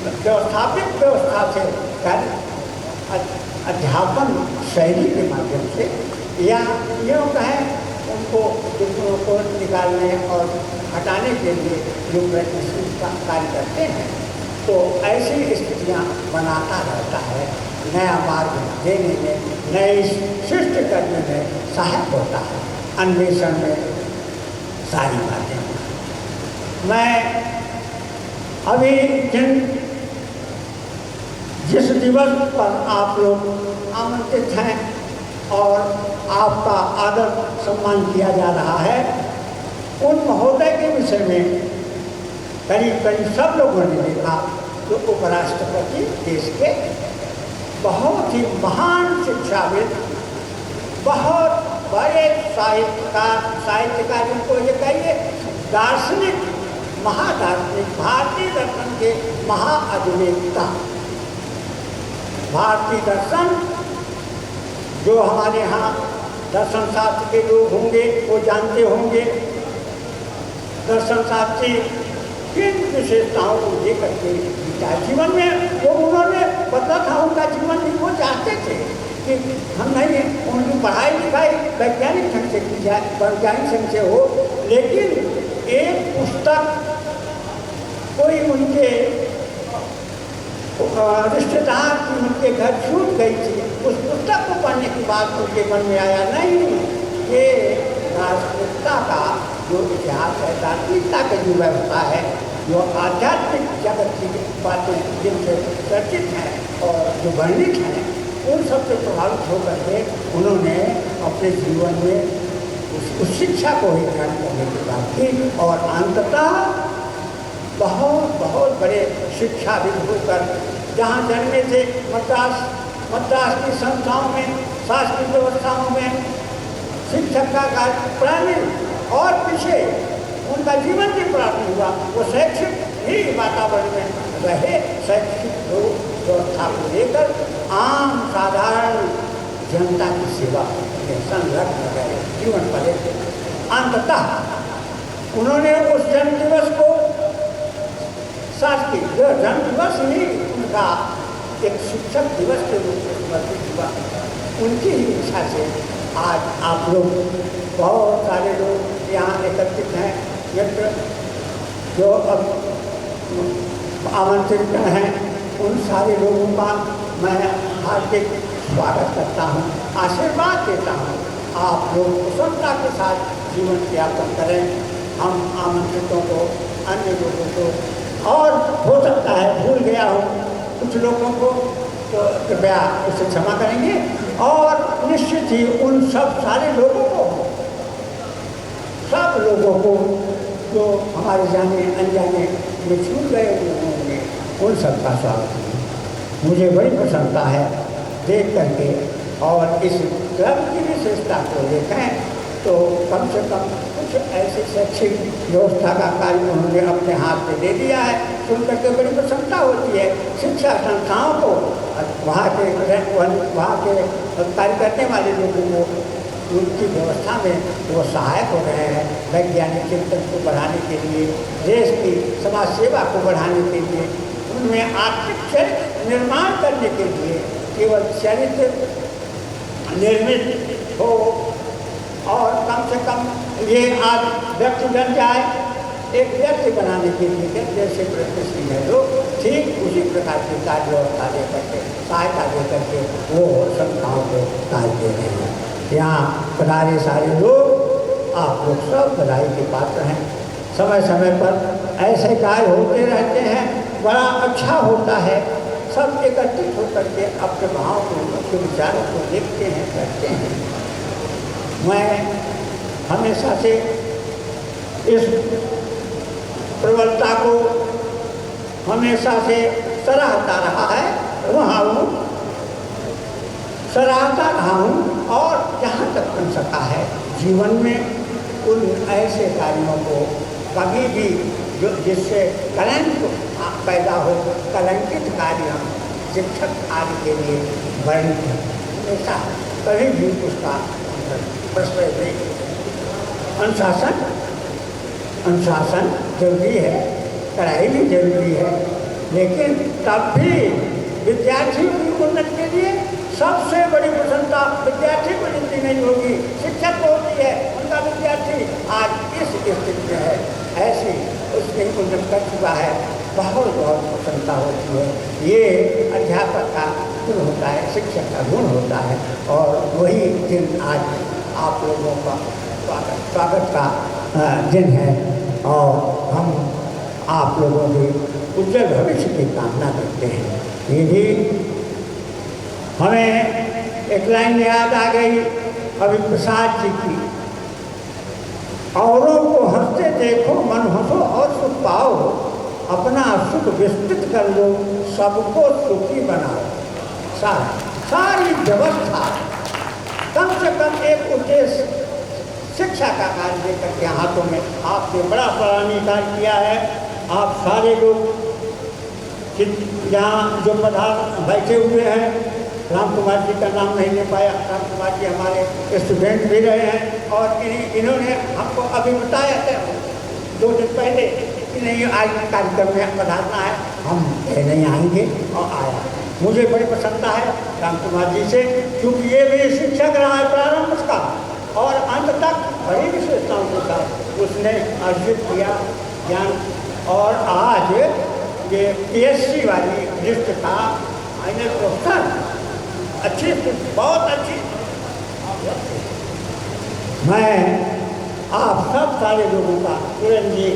व्यवस्थापित व्यवस्था से अध्यापन शैली के माध्यम से, या यूँ कहें उनको दुखों को निकालने और हटाने के लिए जो प्रयत्नशील कार्य करते हैं, तो ऐसी स्थितियाँ बनाता रहता है। नया मार्ग देने में, नई सृष्टि करने में सहायक होता है, अन्वेषण में सारी बातें। मैं अभी जिस दिवस पर आप लोग आमंत्रित हैं और आपका आदर सम्मान किया जा रहा है, उन महोदय के विषय में करीब करीब सब लोगों ने देखा जो उपराष्ट्रपति देश के बहुत ही महान शिक्षाविद, बहुत बड़े साहित्यकार जिनको ये कहिए दार्शनिक, महादार्शनिक, भारतीय दर्शन के महाअधिवेता। भारतीय दर्शन जो हमारे यहाँ दर्शन शास्त्र के लोग होंगे वो जानते होंगे, दर्शन शास्त्री किन विशेषताओं को लेकर के शिक्षा जीवन में वो उन्होंने बदला था, उनका जीवन भी वो चाहते थे कि हम नहीं उनकी पढ़ाई लिखाई वैज्ञानिक ढंग से की जाए, वैज्ञानिक ढंग से हो, लेकिन एक पुस्तक कोई उनके रिश्तेदार की उनके घर छूट गई थी, उस पुस्तक को पढ़ने के बाद उनके मन में आया नहीं ये राष्ट्रीयता का जो इतिहास है, दार्शनिकता की जो व्यवस्था है, जो आध्यात्मिक जगत की बातें जिनसे चर्चित हैं और जो वर्णित हैं, उन सबसे प्रभावित होकर के उन्होंने अपने जीवन में उस शिक्षा को ही ग्रहण करने की बात की और अंततः बहुत बड़े शिक्षाविद होकर जहाँ जन्मे थे मद्रास की संस्थाओं में, शासकीय व्यवस्थाओं में शिक्षक का कार्य प्रारंभ और पीछे उनका जीवन भी प्रारंभ हुआ, वो शैक्षिक ही वातावरण में रहे, शैक्षिक व्यवस्था को लेकर आम साधारण जनता की सेवा में संलग्न रहे, जीवन पले। अंततः उन्होंने उस जन्म दिवस को शासकीय जन्म दिवस ही उनका एक शिक्षक दिवस के रूप में समर्पित हुआ। उनकी ही इच्छा से आज आप लोग बहुत सारे लोग यहाँ एकत्रित हैं, मित्र जो अब आमंत्रित हैं, उन सारे लोगों का मैं हार्दिक स्वागत करता हूँ, आशीर्वाद देता हूँ। आप लोग कुशलता के साथ जीवन यापन करें। हम आमंत्रितों को, अन्य लोगों को, और हो सकता है भूल गया हूँ कुछ लोगों को, तो कृपया उसे क्षमा करेंगे। और निश्चित ही उन सब सारे लोगों को, सब लोगों को जो हमारे जाने अनजाने में छूट गए होंगे, उन सब का स्वागत है। मुझे बड़ी प्रसन्नता है देख करके, और इस क्लब की विशेषता को देखें तो कम से कम कुछ ऐसी शैक्षिक व्यवस्था का कार्य उन्होंने अपने हाथ में दे दिया है, सुन करके बड़ी प्रसन्नता होती है। शिक्षा संस्थाओं को, वहाँ के कार्य करने वाले लोगों को उनकी व्यवस्था में वो सहायक हो रहे हैं, वैज्ञानिक चिंतन को बढ़ाने के लिए, देश की समाज सेवा को बढ़ाने के लिए, उनमें आर्थिक चरित्र निर्माण करने के लिए, केवल चरित्र निर्मित हो और कम से कम ये आज व्यक्ति बन जाए, एक व्यक्ति बनाने के लिए जैसे प्रयत्नशील है लोग, ठीक उसी प्रकार की कार्य व्यवस्था दे करके, सहायता दे करके वो संस्थाओं को कार्य दे रहे हैं। यहाँ पधारे सारे लोग, आप लोग सब बधाई के पात्र हैं। समय समय पर ऐसे कार्य होते रहते हैं, बड़ा अच्छा होता है। सब एकत्रित होकर के अपने भाव को, अपने विचारों को देखते हैं, करते हैं। मैं हमेशा से इस प्रबलता को हमेशा से सराहता रहा है, सराहता रहा हूँ, और जहाँ तक बन सका है जीवन में उन ऐसे कार्यों को कभी भी जो जिससे कलंक पैदा हो, कलंकित कार्य हम शिक्षक आदि के लिए वर्णित है, हमेशा कभी भी उसका प्रश्रय नहीं। अनुशासन जरूरी है, पढ़ाई भी जरूरी है, लेकिन तब भी विद्यार्थियों की उन्नति के लिए सबसे बड़ी प्रसन्नता विद्यार्थी को जितनी नहीं होगी, शिक्षक को होती है। उनका विद्यार्थी आज इस स्थिति में है, ऐसी उसने उन्नत कर चुका है, बहुत प्रसन्नता होती है। ये अध्यापक का गुण होता है, शिक्षक का गुण होता है, और वही दिन आज आप लोगों का स्वागत का दिन है, और हम आप लोगों के उज्जवल भविष्य की कामना करते हैं। ये भी हमें एक लाइन याद आ गई कवि प्रसाद जी की, औरों को हंसते देखो मन हंसो और सुख पाओ, अपना सुख विस्तृत कर लो सबको सुखी बनाओ। सारी व्यवस्था कम से कम एक उद्देश्य शिक्षा का कार्य लेकर के हाथों में आपने बड़ा सराहनीय कार्य किया है। आप सारे लोग यहाँ जो प्रधान बैठे हुए हैं, राम कुमार जी का नाम नहीं ले पाया, राम कुमार जी हमारे स्टूडेंट भी रहे हैं, और इन्होंने हमको अभी बताया था 2 दिन पहले कि नहीं आज कार्यक्रम में पधारना है, हम नहीं आएंगे और आया। मुझे बड़ी प्रसन्नता है राम कुमार जी से, क्योंकि ये भी शिक्षक रहा है प्रारंभ का और अंत तक बड़ी विशेषताओं के साथ उसने अर्जित किया ज्ञान। और आज ये PSC वाली लिस्ट का फाइनल क्वेश्चन अच्छी, बहुत अच्छी। मैं आप सब सारे लोगों का, किरण जी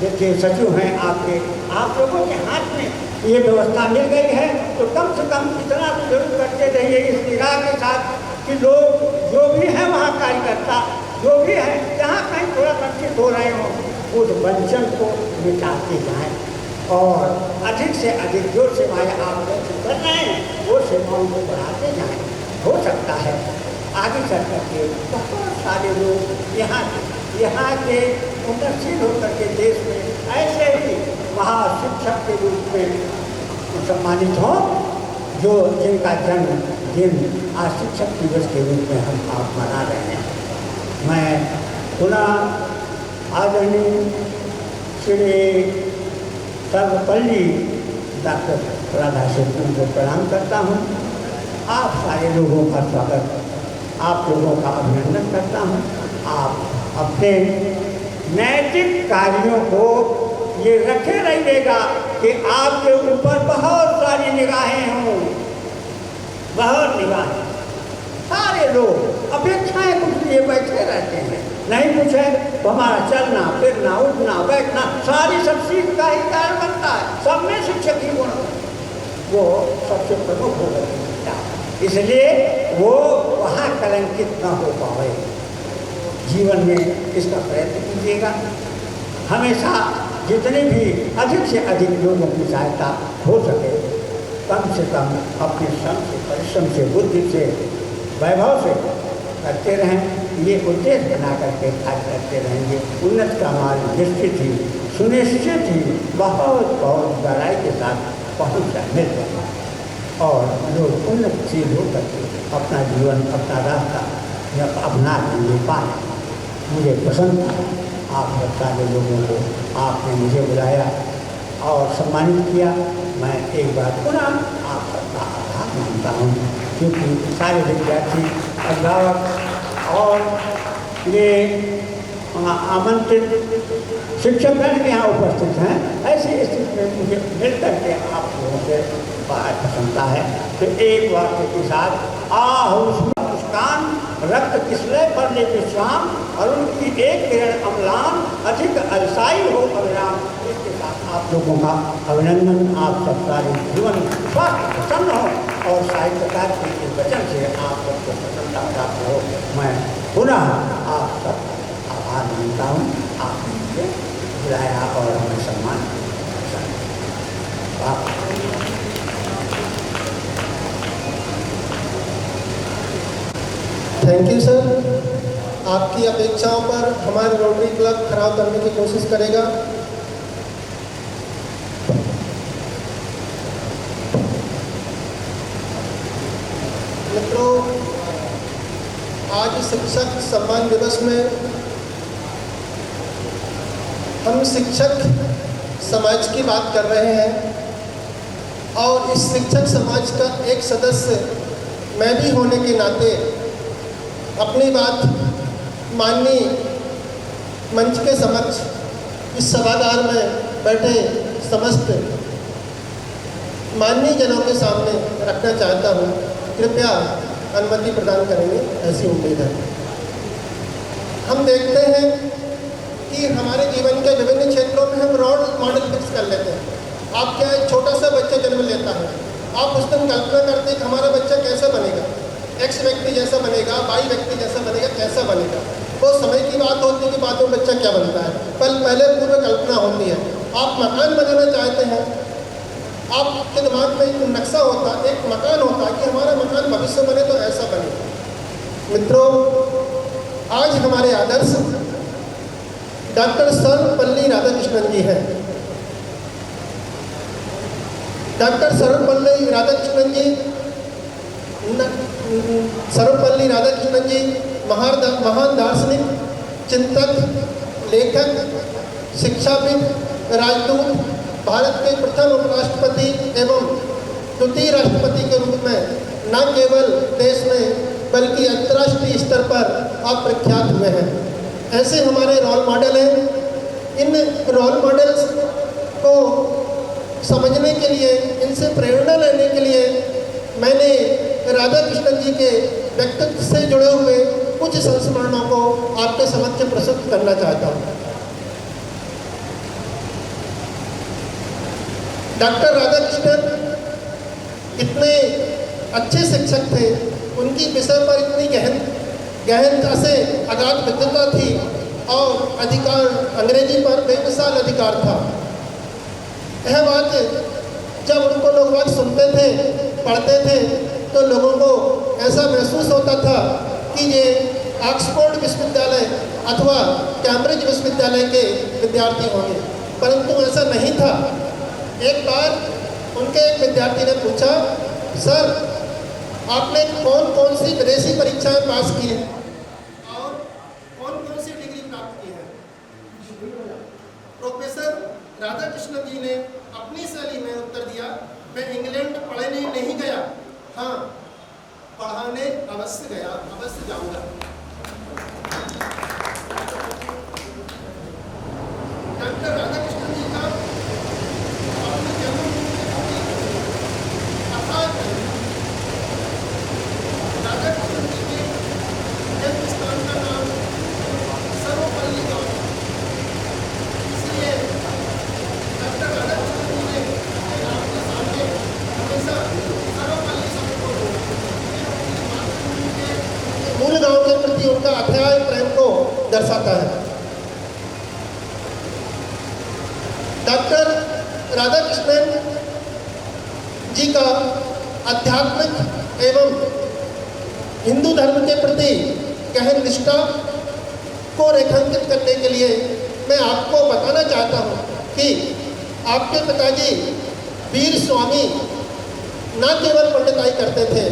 जो सचिव हैं आपके, आप लोगों के हाथ में ये व्यवस्था मिल गई है, तो कम से कम इतना तो जरूर करते रहिए इस निगाह के साथ कि लोग जो भी हैं वहाँ कार्यकर्ता जो भी हैं जहाँ कहीं थोड़ा वंचित हो रहे हों उस वंचन को मिटाते जाएँ और अधिक से अधिक जो सेवाएँ आप लोग कर रहे हैं वो सेवाओं को बढ़ाते जाएँ। हो सकता है आगे चल करके बहुत सारे लोग यहाँ के उन्नतशील होकर के देश में ऐसे ही महाशिक्षक के रूप में सम्मानित हों, जो जिनका जन्मदिन आज शिक्षक दिवस के रूप में हम आप मना रहे हैं। मैं पुनः आदरणीय श्री सर्वपल्ली डॉक्टर राधाकृष्णन को प्रणाम करता हूँ। आप सारे लोगों का स्वागत, आप लोगों का अभिनंदन करता हूँ। आप अपने नैतिक कार्यों को ये रखे रहिएगा कि आपके ऊपर बहुत सारी निगाहें हों, बहुत निगाहें। सारे लोग अपेक्षाएं कुछ लिए बैठे रहते हैं, नहीं कुछ है तो हमारा चलना फिरना उठना बैठना सारी सब सीख का ही कारण बनता है। सब में शिक्षक ही गुण वो सबसे प्रमुख हो गए, इसलिए वो वहाँ कलंकित न हो पाए। जीवन में इसका प्रयत्न कीजिएगा। हमेशा जितने भी अधिक से अधिक लोगों की सहायता हो सके कम से कम अपने श्रम से, परिश्रम से, बुद्धि से, वैभव से करते रहें। ये उद्देश्य बना करके कार्य करते रहेंगे। उन्नत का मार्ग निश्चित ही, सुनिश्चित ही बहुत बहुत गहराई के साथ पहुँच मिल जाएगा और लोग उन्नतशील हो करके अपना जीवन, अपना रास्ता अपना ले पाए। मुझे पसंद था आप सब सारे लोगों को आपने मुझे बुलाया और सम्मानित किया। मैं एक बार पुनः आप सबका आभार मानता हूँ, क्योंकि सारे विद्यार्थी, अभिभावक और ये आमंत्रित शिक्षकगण भी यहाँ उपस्थित हैं। ऐसी स्थिति में मुझे मिल करके आप लोगों से बात प्रसन्नता है। तो एक वाक्य के साथ मुस्कान रक्त किसलय पर ले विश्राम और उनकी एक किरण अम्लान अधिक अलसाई हो अविराम। इसके साथ आप लोगों का अभिनंदन। आप सब सारे जीवन स्वास्थ्य प्रसन्न हो और साहित्यकार के वचन से आप सबको प्रसन्नता प्राप्त हो। मैं पुनः आप सब आभार मानता हूँ। आपने मुझे बुलाया और हमें सम्मान थैंक यू सर। आपकी अपेक्षाओं पर हमारे रोटरी क्लब खरा उतरने की कोशिश करेगा। मित्रों, आज शिक्षक सम्मान दिवस में हम शिक्षक समाज की बात कर रहे हैं और इस शिक्षक समाज का एक सदस्य मैं भी होने के नाते अपनी बात माननीय मंच के समक्ष इस सभागार में बैठे समस्त माननीय जनों के सामने रखना चाहता हूँ। कृपया अनुमति प्रदान करेंगे, ऐसी उम्मीद है। हम देखते हैं कि हमारे जीवन के विभिन्न क्षेत्रों में हम रोल मॉडल फिक्स कर लेते हैं। आप क्या, एक छोटा सा बच्चा जन्म लेता है, आप उस दिन कल्पना करते हैं कि हमारा बच्चा कैसा बनेगा, एक्स व्यक्ति जैसा बनेगा, वाई व्यक्ति जैसा बनेगा, कैसा बनेगा। वो समय की बात होती है कि बाद में बच्चा क्या बनता है, पहले पूर्व कल्पना होती है। आप मकान बनाना चाहते हैं, आपके दिमाग में एक नक्शा होता है, एक मकान होता है कि हमारा मकान भविष्य बने तो ऐसा बने। मित्रों, आज हमारे आदर्श डॉक्टर सर्वपल्ली राधाकृष्णन जी हैं। डॉक्टर सर्वपल्ली राधाकृष्णन जी महान दार्शनिक, चिंतक, लेखक, शिक्षाविद, राजदूत, भारत के प्रथम उपराष्ट्रपति एवं द्वितीय राष्ट्रपति के रूप में न केवल देश में बल्कि अंतर्राष्ट्रीय स्तर पर आप प्रख्यात हुए हैं। ऐसे हमारे रोल मॉडल हैं। इन रोल मॉडल्स को समझने के लिए, इनसे प्रेरणा लेने के लिए मैंने राधा कृष्णन जी के व्यक्तित्व से जुड़े हुए कुछ संस्मरणों को आपके समक्ष प्रस्तुत करना चाहता हूँ। डॉक्टर राधा कृष्णन इतने अच्छे शिक्षक थे, उनकी विषय पर इतनी गहनता से अगाध विद्वता थी और अधिकार अंग्रेजी पर बेमिसाल अधिकार था। यह बात जब उनको लोग बात सुनते थे, पढ़ते थे, तो लोगों को ऐसा महसूस होता था कि ये ऑक्सफोर्ड विश्वविद्यालय अथवा कैम्ब्रिज विश्वविद्यालय के विद्यार्थी होंगे, परंतु ऐसा नहीं था। एक बार उनके एक विद्यार्थी ने पूछा, सर आपने कौन कौन सी विदेशी परीक्षाएं पास की हैं और कौन कौन सी डिग्री प्राप्त की है? प्रोफेसर राधा कृष्णन जी ने अपनी शैली में उत्तर दिया, मैं इंग्लैंड पढ़ने नहीं गया, हाँ पढ़ाने अवश्य गया, अवश्य जाऊंगा। डॉक्टर राधा कृष्णन जी का अपने जन्म अर्थात राधा कृष्णन जी के जन्म स्थान का नाम सर्वपल्ली गांव, इसलिए डॉक्टर राधा कृष्णन जी ने आपके सामने हमेशा सर्वपल्ली शब्द को मूल गांव के प्रति उनका अथाह प्रेम को दर्शाता है। डॉक्टर राधा कृष्णन जी का आध्यात्मिक एवं हिंदू धर्म के प्रति गहन निष्ठा को रेखांकित करने के लिए मैं आपको बताना चाहता हूँ कि आपके पिताजी वीर स्वामी न केवल पंडिताई करते थे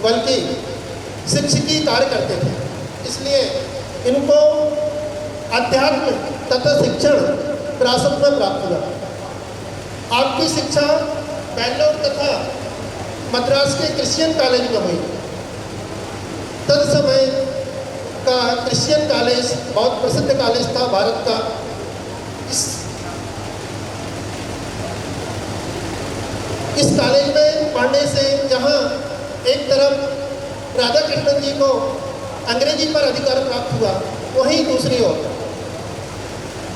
बल्कि शिक्षकी कार्य करते थे, इसलिए इनको अध्यात्म तथा शिक्षण विरासत में प्राप्त हुआ। आपकी शिक्षा बेंगलोर तथा मद्रास के क्रिश्चियन कॉलेज में हुई। तद समय का क्रिश्चियन कॉलेज बहुत प्रसिद्ध कॉलेज था भारत का। इस कॉलेज में पढ़ने से जहाँ एक तरफ राधा कृष्णन जी को अंग्रेजी पर अधिकार प्राप्त हुआ, वहीं दूसरी ओर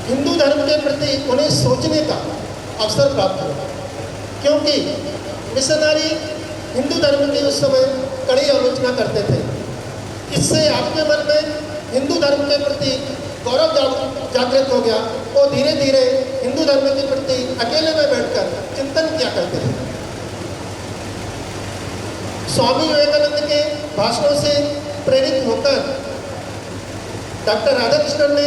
हिंदू धर्म के प्रति उन्हें सोचने का अवसर प्राप्त हुआ, क्योंकि मिशनरी हिंदू धर्म की उस समय कड़ी आलोचना करते थे। इससे आपके मन में हिंदू धर्म के प्रति गौरव जागृत हो गया। वो धीरे धीरे हिंदू धर्म के प्रति अकेले में बैठकर चिंतन किया करते थे। स्वामी विवेकानंद के भाषणों से प्रेरित होकर डॉक्टर राधाकृष्णन ने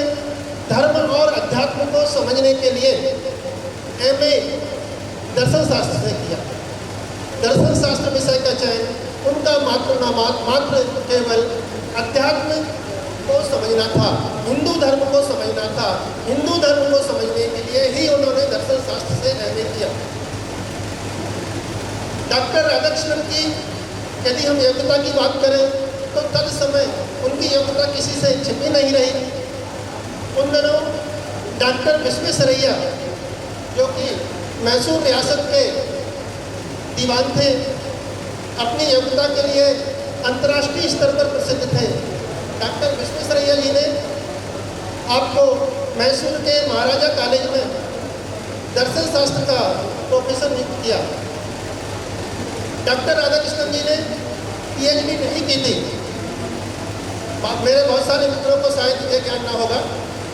धर्म और अध्यात्म को समझने के लिए एमए दर्शन शास्त्र से किया। दर्शन शास्त्र विषय का चयन उनका मात्र केवल अध्यात्म को समझना था, हिंदू धर्म को समझना था। हिंदू धर्म को समझने के लिए ही उन्होंने दर्शन शास्त्र से एमए किया। डॉक्टर राधाकृष्णन की यदि हम योग्यता की बात करें तो तद समय उनकी योग्यता किसी से छिपी नहीं रही। उन दिनों डॉक्टर विश्वेश्वरैया जो कि मैसूर रियासत के दीवान थे, अपनी योग्यता के लिए अंतर्राष्ट्रीय स्तर पर प्रसिद्ध थे। डॉक्टर विश्वेश्वरैया जी ने आपको मैसूर के महाराजा कॉलेज में दर्शन शास्त्र का प्रोफेसर नियुक्त किया। डॉक्टर राधाकृष्णन जी ने पीएचडी नहीं की थी। मेरे बहुत सारे मित्रों को शायद ये ज्ञान ना होगा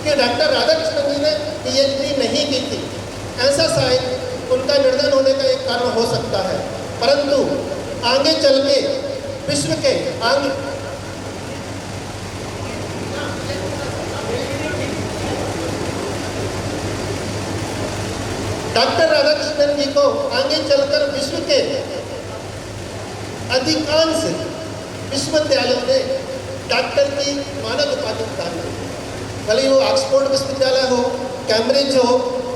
कि डॉक्टर राधाकृष्णन जी ने पीएचडी नहीं की थी। ऐसा शायद उनका निर्धन होने का एक कारण हो सकता है, परंतु आगे चल के विश्व के आगे डॉक्टर राधाकृष्णन जी को आगे चलकर विश्व के अधिकांश विश्वविद्यालयों ने डॉक्टर की मानद उपाधि प्रदान की। भले वो ऑक्सफोर्ड विश्वविद्यालय हो, कैम्ब्रिज हो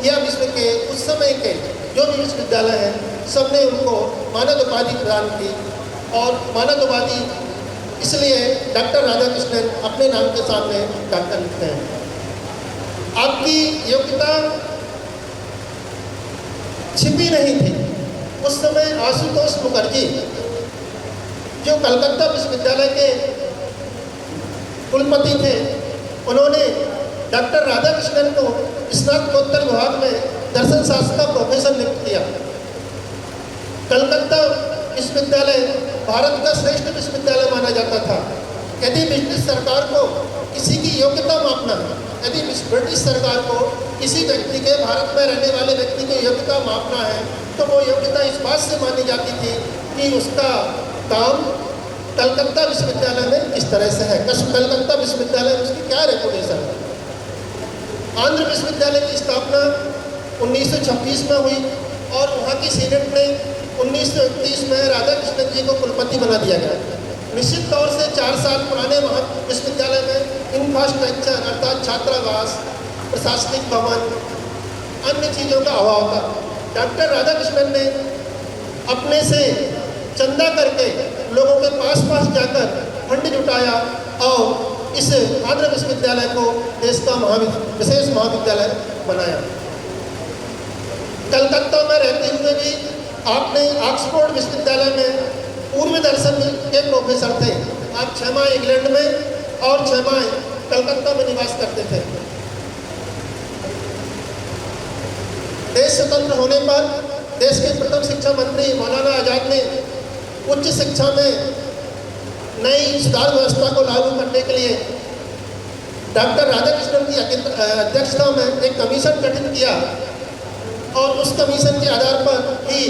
या विश्व के उस समय के जो भी विश्वविद्यालय हैं सबने उनको मानद उपाधि प्रदान की। और मानद उपाधि इसलिए डॉक्टर राधाकृष्णन अपने नाम के सामने डॉक्टर लिखते हैं। आपकी योग्यता छिपी नहीं थी। उस समय आशुतोष मुखर्जी जो कलकत्ता विश्वविद्यालय के कुलपति थे, उन्होंने डॉक्टर राधाकृष्णन को स्नातकोत्तर विभाग में दर्शन शास्त्र का प्रोफेसर नियुक्त किया। कलकत्ता विश्वविद्यालय भारत का श्रेष्ठ विश्वविद्यालय माना जाता था। यदि ब्रिटिश सरकार को किसी की योग्यता मापना है, यदि ब्रिटिश सरकार को किसी व्यक्ति के, भारत में रहने वाले व्यक्ति की योग्यता मापना है, तो वो योग्यता इस बात से मानी जाती थी कि उसका काम कलकत्ता विश्वविद्यालय में किस तरह से है, कलकत्ता विश्वविद्यालय में उसकी क्या रेपुटेशन है। आंध्र विश्वविद्यालय की स्थापना 1926 में हुई और वहाँ की सीनेट ने 1931 में राधाकृष्णन जी को कुलपति बना दिया गया। निश्चित तौर से 4 साल पुराने वहाँ विश्वविद्यालय में इंफ्रास्ट्रक्चर अर्थात छात्रावास, प्रशासनिक भवन, अन्य चीज़ों का अभाव था। डॉक्टर राधाकृष्णन ने अपने से चंदा करके लोगों के पास जाकर फंड जुटाया और इस आंध्र विश्वविद्यालय को देश का विशेष महाविद्यालय बनाया। कलकत्ता में रहते हुए भी आपने ऑक्सफोर्ड विश्वविद्यालय में पूर्व दर्शन के प्रोफेसर थे। आप 6 माह इंग्लैंड में और 6 माह कलकत्ता में निवास करते थे। देश स्वतंत्र होने पर देश के प्रथम शिक्षा मंत्री मौलाना आज़ाद ने उच्च शिक्षा में नई सुधार व्यवस्था को लागू करने के लिए डॉक्टर राधाकृष्णन की अध्यक्षता में एक कमीशन गठित किया और उस कमीशन के आधार पर ही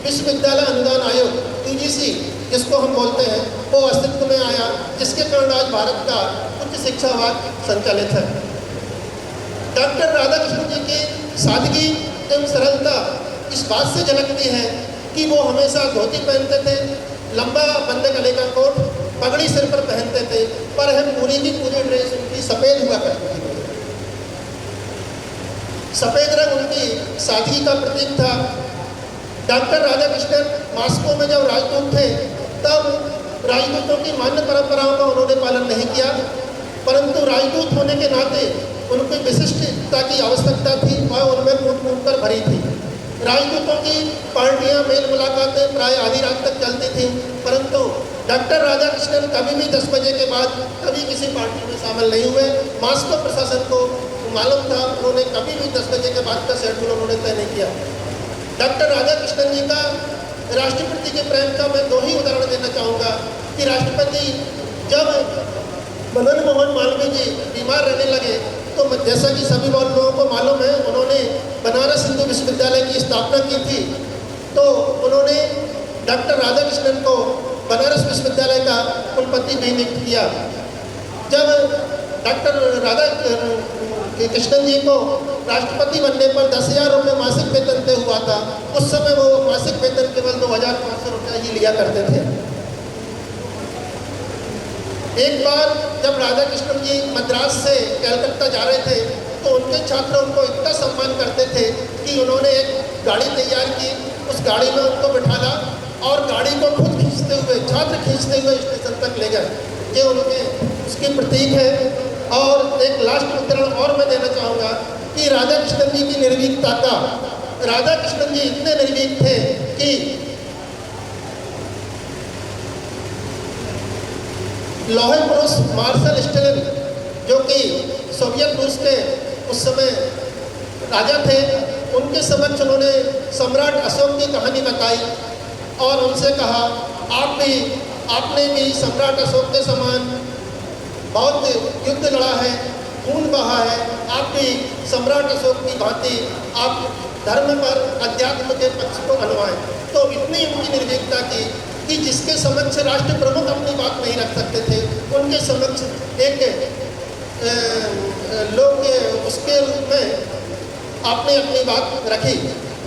विश्वविद्यालय अनुदान आयोग UGC जिसको हम बोलते हैं वो अस्तित्व में आया, जिसके कारण आज भारत का उच्च शिक्षा विभाग संचालित है। डॉक्टर राधाकृष्णन जी की सादगी एवं सरलता इस बात से झलकती है कि वो हमेशा धोती पहनते थे, लंबा बंदे गले का कोट, पगड़ी सिर पर पहनते थे, पर हम पूरी की पूरी ड्रेस उनकी सफ़ेद हुआ करती थी। सफ़ेद रंग उनकी सादगी का प्रतीक था। डॉक्टर राधाकृष्णन मॉस्को में जब राजदूत थे तब राजदूतों की मान्य परंपराओं का उन्होंने पालन नहीं किया, परंतु राजदूत होने के नाते उनकी विशिष्टता की आवश्यकता थी और उनमें कूट कर भरी थी। राजदूतों की पार्टियां, मेल मुलाकातें प्राय आधी रात तक चलती थी, परंतु डॉक्टर राधाकृष्णन कभी भी 10 बजे के बाद कभी किसी पार्टी में शामिल नहीं हुए। मॉस्को प्रशासन को मालूम था, उन्होंने कभी भी 10 बजे के बाद का शेड्यूल उन्होंने तय नहीं किया। डॉक्टर राधाकृष्णन जी का राष्ट्रपति के प्रेम का मैं 2 ही उदाहरण देना चाहूँगा कि राष्ट्रपति जब मदन मोहन मालवीय जी बीमार रहने लगे तो जैसा कि सभी लोगों को मालूम है, उन्होंने बनारस हिंदू विश्वविद्यालय की स्थापना की थी, तो उन्होंने डॉक्टर राधाकृष्णन को बनारस विश्वविद्यालय का कुलपति भी नियुक्त किया। जब डॉक्टर राधाकृष्णन जी को राष्ट्रपति बनने पर 10,000 रुपये मासिक वेतन तय हुआ था। उस समय वो मासिक वेतन केवल 2,500 रुपये ही लिया करते थे। एक बार जब राधाकृष्णन जी मद्रास से कलकत्ता जा रहे थे तो उनके छात्र उनको इतना सम्मान करते थे कि उन्होंने एक गाड़ी तैयार की, उस गाड़ी में उनको बिठाला और गाड़ी को खुद खींचते हुए, छात्र खींचते हुए स्टेशन तक ले गए। ये उनके उसकी प्रतीक है। और एक लास्ट उदाहरण और मैं देना चाहूँगा कि राधाकृष्णन जी की निर्भीकता का, राधाकृष्णन जी इतने निर्भीक थे कि लौह पुरुष मार्शल स्टालिन जो कि सोवियत रूस के उस समय राजा थे, उनके समक्ष उन्होंने सम्राट अशोक की कहानी बताई और उनसे कहा आपने भी सम्राट अशोक के समान बहुत युद्ध लड़ा है, खून बहा है, आप भी सम्राट अशोक की भांति आप धर्म पर अध्यात्म के पक्ष को मनवाएं। तो इतनी उनकी निर्भीकता की कि जिसके समक्ष राष्ट्र प्रमुख अपनी बात नहीं रख सकते थे, उनके समक्ष एक लोग उसके रूप में आपने अपनी बात रखी,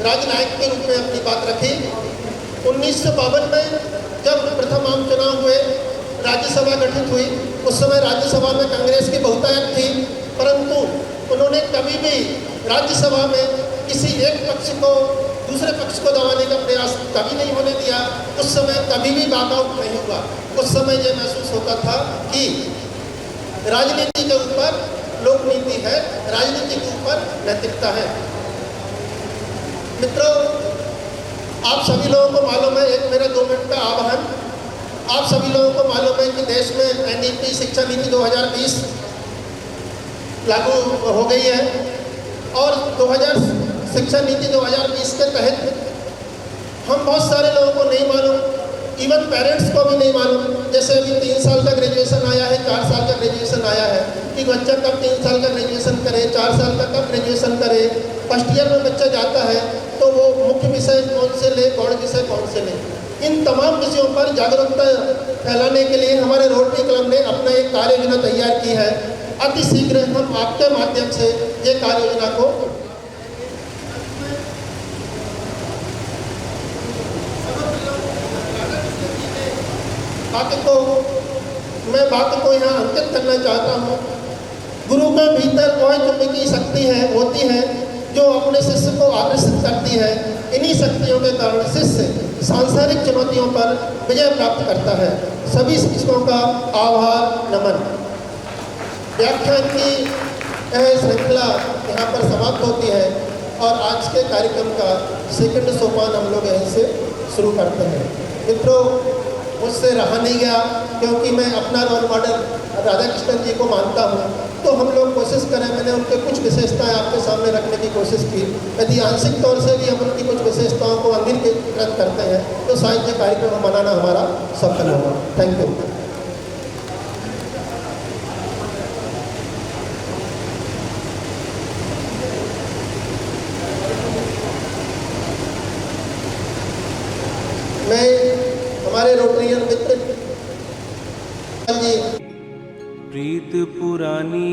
राजनायक के रूप में अपनी बात रखी। 1952 में जब प्रथम आम चुनाव हुए, राज्यसभा गठित हुई, उस समय राज्यसभा में कांग्रेस की बहुतायत थी, परंतु उन्होंने कभी भी राज्यसभा में किसी एक पक्ष को दूसरे पक्ष को दबाने का प्रयास कभी नहीं होने दिया। उस समय कभी भी वॉकआउट नहीं हुआ। उस समय ये महसूस होता था कि राजनीति के ऊपर लोक नीति है, राजनीति के ऊपर नैतिकता है। मित्रों, आप सभी लोगों को मालूम है, एक मेरा 2 मिनट का आह्वान, आप सभी लोगों को मालूम है कि देश में एनईपी शिक्षा नीति 2020 लागू हो गई है और 2000 शिक्षा नीति 2020 के तहत हम बहुत सारे लोगों को नहीं मालूम, इवन पेरेंट्स को भी नहीं मालूम। जैसे अभी 3 साल का ग्रेजुएशन आया है, 4 साल का ग्रेजुएशन आया है कि बच्चा कब 3 साल का ग्रेजुएशन करे, 4 साल का कब ग्रेजुएशन करे। फर्स्ट ईयर में बच्चा जाता है तो वो मुख्य विषय कौन से ले, गौण विषय कौन से ले। इन तमाम विषयों पर जागरूकता फैलाने के लिए हमारे रोटरी क्लब ने अपना एक कार्य योजना तैयार की है। अति शीघ्र हम आपके माध्यम से ये कार्य योजना को बात को यहाँ अंकित करना चाहता हूँ। गुरु के भीतर वह चुंबकीय शक्ति होती है जो अपने शिष्य को आकर्षित करती है। इन्हीं शक्तियों के कारण शिष्य सांसारिक चुनौतियों पर विजय प्राप्त करता है। सभी शिक्षकों का आभार, नमन। व्याख्यान की श्रृंखला यहाँ पर समाप्त होती है और आज के कार्यक्रम का सेकंड सोपान हम लोग यहीं से शुरू करते हैं। मित्रों, मुझसे रहा नहीं गया क्योंकि मैं अपना रोल मॉडल राधा कृष्णन जी को मानता हूँ, तो हम लोग कोशिश करें, मैंने उनके कुछ विशेषताएं आपके सामने रखने की कोशिश की। यदि आंशिक तौर से भी हम उनकी कुछ विशेषताओं को अंगीकृत करते हैं तो शायद ये कार्यक्रम मनाना हमारा सफल होगा। Thank you. मैं हमारे रोटरियन मित्र जी, प्रीत पुरानी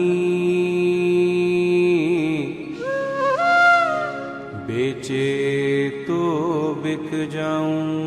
बेचे तो बिक जाऊं,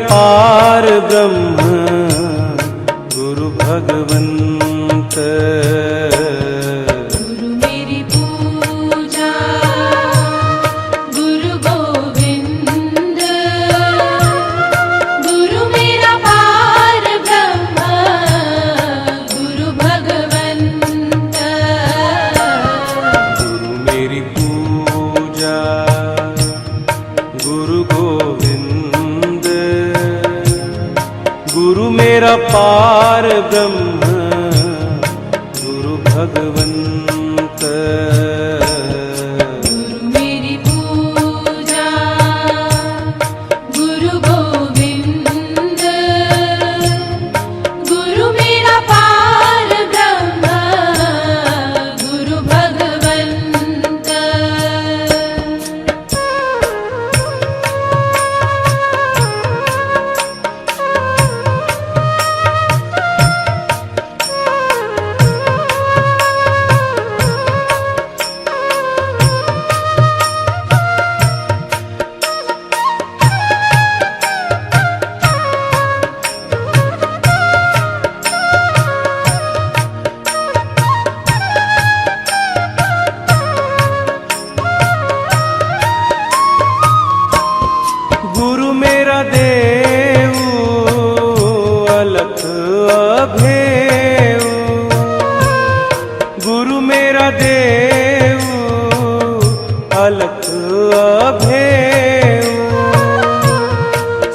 पार ब्रह्म गुरु भगवंत। गुरु मेरी पूजा गुरु गोविंद, गुरु मेरा पार ब्रह्म गुरु भगवंत। गुरु मेरी पूजा गुरु गोविंद, गुरु मेरा पार ब्रह्म गुरु भगवंत। गुरु मेरी पूजा गुरु गोविंद, गुरु मेरा पार ब्रह्म गुरु भगवंत। गुरु मेरा देव अलख अभेव, गुरु मेरा देव अलख अभेव।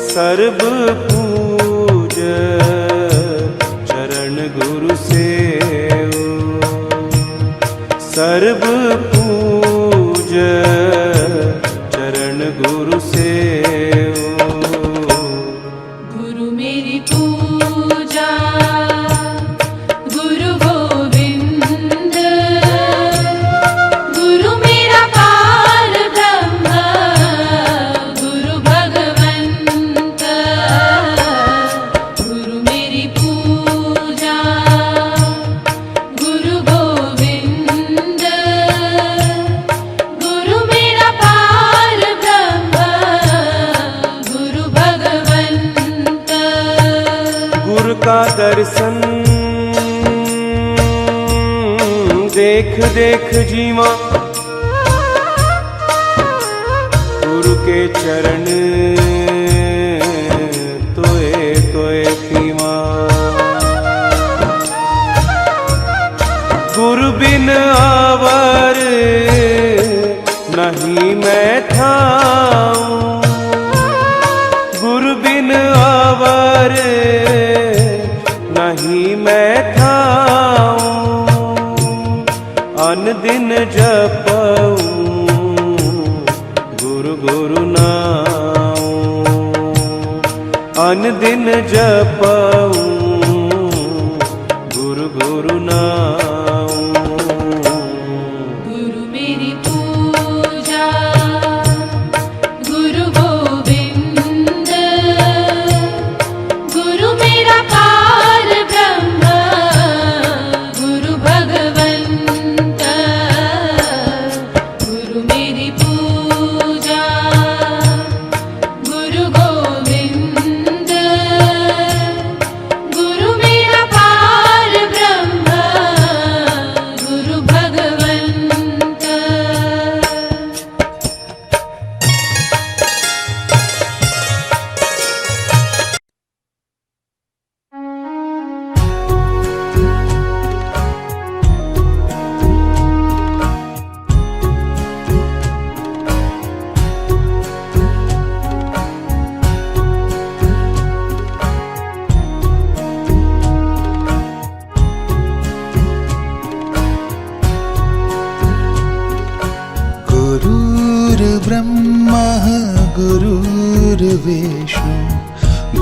सर्व पूज चरण गुरु सेव, सर्व पूज चरण गुरु सेव। गुरु मेरी पूजा गुरु गोविंद, गुरु मेरा पार ब्रह्म देख देख जीवा गुरु के चरण तोए तोए पीवा। गुरु बिन आवर नहीं मैं ठाऊं, गुरु बिन आवर नहीं मैं ठाऊं। अन दिन जपऊं गुरु गुरु नाऊं, अन दिन जपऊं गुरु गुरु नाऊं। गुरु मेरी पूजा गुरु गोविंद, गुरु मेरा पार ब्रह्म गुरु भगवंत। गुरु मेरी पूजा गुरु गोविंद, गुरु मेरा पार ब्रह्म गुरु भगवंत। गुरुर्ब्रह्मा गुरुर्विष्णु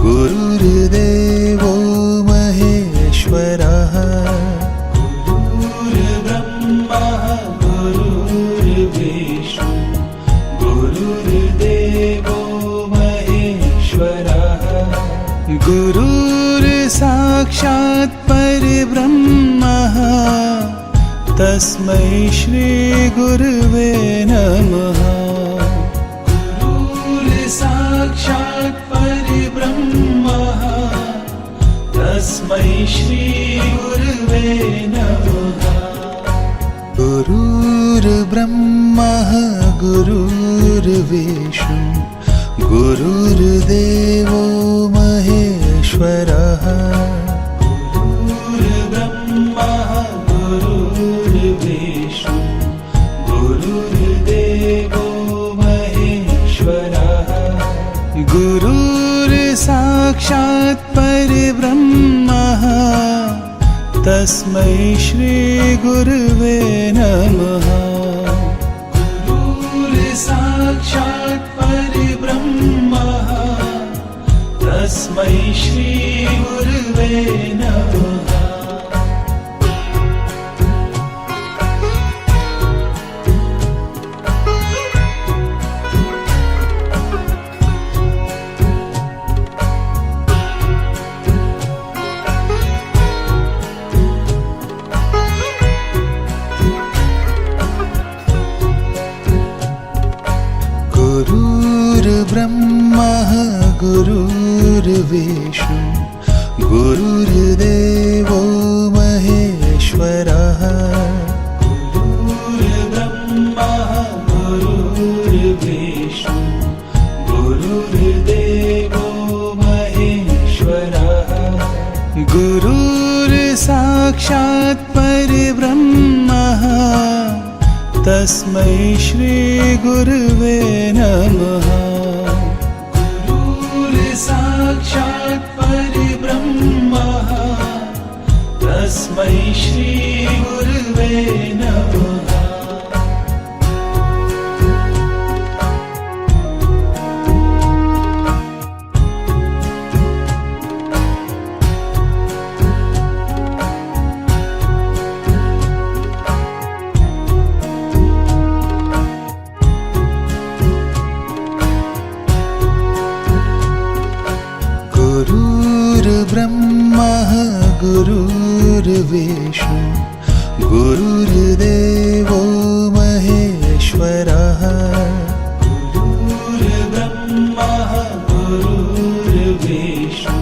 गुरुर्देवो महेश्वरः। गुरुर्ब्रह्मा गुरुर्विष्णु गुरुर्देवो महेश्वरः। गुरुर्साक्षात् परब्रह्मः तस्मै श्री गुरुवे नमः। गुरुर्साक्षात् परब्रह्मः तस्मै श्री गुरुवे नमः। गुरुर्ब्रह्मा गुरुर्विष्णु गुरुर्देवो महेश्वरः। गुरुर्ब्रह्मा गुरुर्विष्णु गुरुर्देवो महेश्वरः। गुरुर्साक्षात् परब्रह्मः तस्मै श्री गुरुवे नमः। गुरुर्साक्षात् परब्रह्मः तस्मै श्री गुरुवे नमः। गुरुर्ब्रह्मा गुरुर्विष्णु गुरुर्देवो महेश्वरः। गुरुर्ब्रह्मा गुरुर्विष्णु गुरुर्देवो महेश्वरः। गुरुर्साक्षात् परब्रह्मः तस्मै श्री गुरुवे नमः। गुरुर्साक्षात् परब्रह्मः तस्मै श्री गुरुवे नमः। गुरुर्ब्रह्मा गुरुर्विष्णु गुरुर्देवो महेश्वरः। गुरुर्ब्रह्मा गुरुर्विष्णु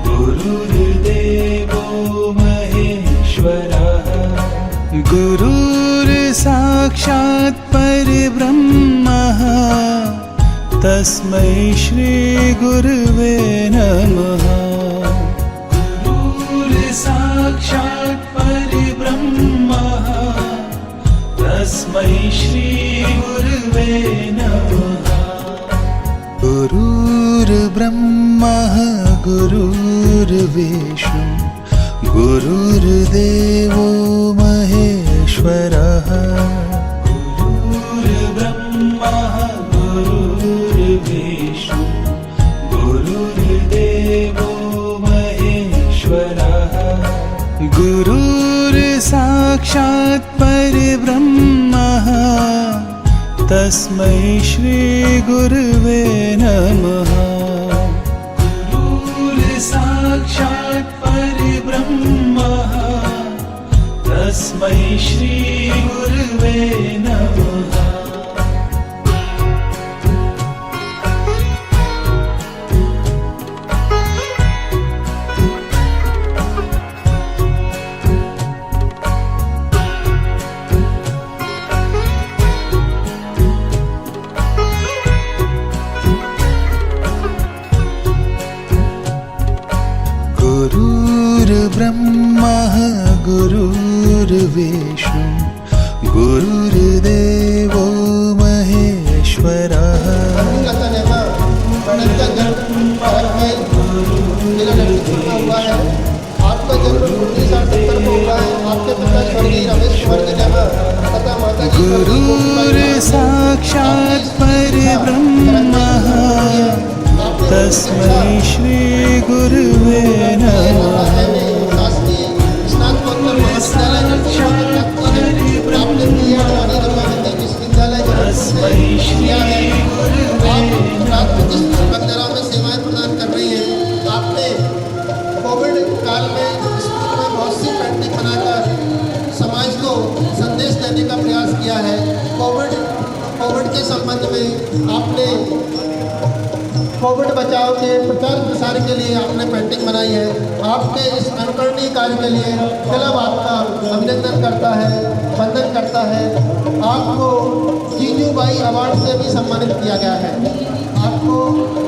गुरुर्देवो महेश्वरः। गुरुर् साक्षात् परब्रह्मः तस्मै श्री गुरुवे नमः। गुरुर् साक्षात् परब्रह्मः तस्मै श्री गुरुवे नमः। गुरुर्ब्रह्मः गुरुर्विष्णु गुरुर्देवो महेश्वरः। गुरुर्ब्रह्मः गुरुर्विष्णु गुरुर्देवो महेश्वरः। गुरुर्साक्षात् परब्रह्मः तस्मै श्री गुरुवे नमः। गुरुर्साक्षात् परब्रह्मः तस्मै श्री गुरुवे नमः। गुरुर्ब्रह्मः गुरुर्विष्णु गुरुर्देवो महेश्वरः। आपका जन्म 1970 को हुआ है। आपके पिता स्वर्गीय रमेश कुमार की नेमा तथा माता जी गुरुर्साक्षात् परब्रह्मः तस्मै श्री गुरुवे नमः। स्नातकोत्तर विश्वविद्यालय तस्मै श्री बंदरा में सेवाएं प्रदान कर रही हैं। आपने कोविड काल में स्कूल में बहुत सी पेंटिंग बनाकर समाज को संदेश देने का प्रयास किया है। कोविड के संबंध में आपने कोविड बचाव के प्रचार प्रसार के लिए आपने पेंटिंग बनाई है। आपके इस अनुकरणीय कार्य के लिए क्लब आपका अभिनंदन करता है, वंदन करता है। आपको जीजूबाई अवार्ड से भी सम्मानित किया गया है। आपको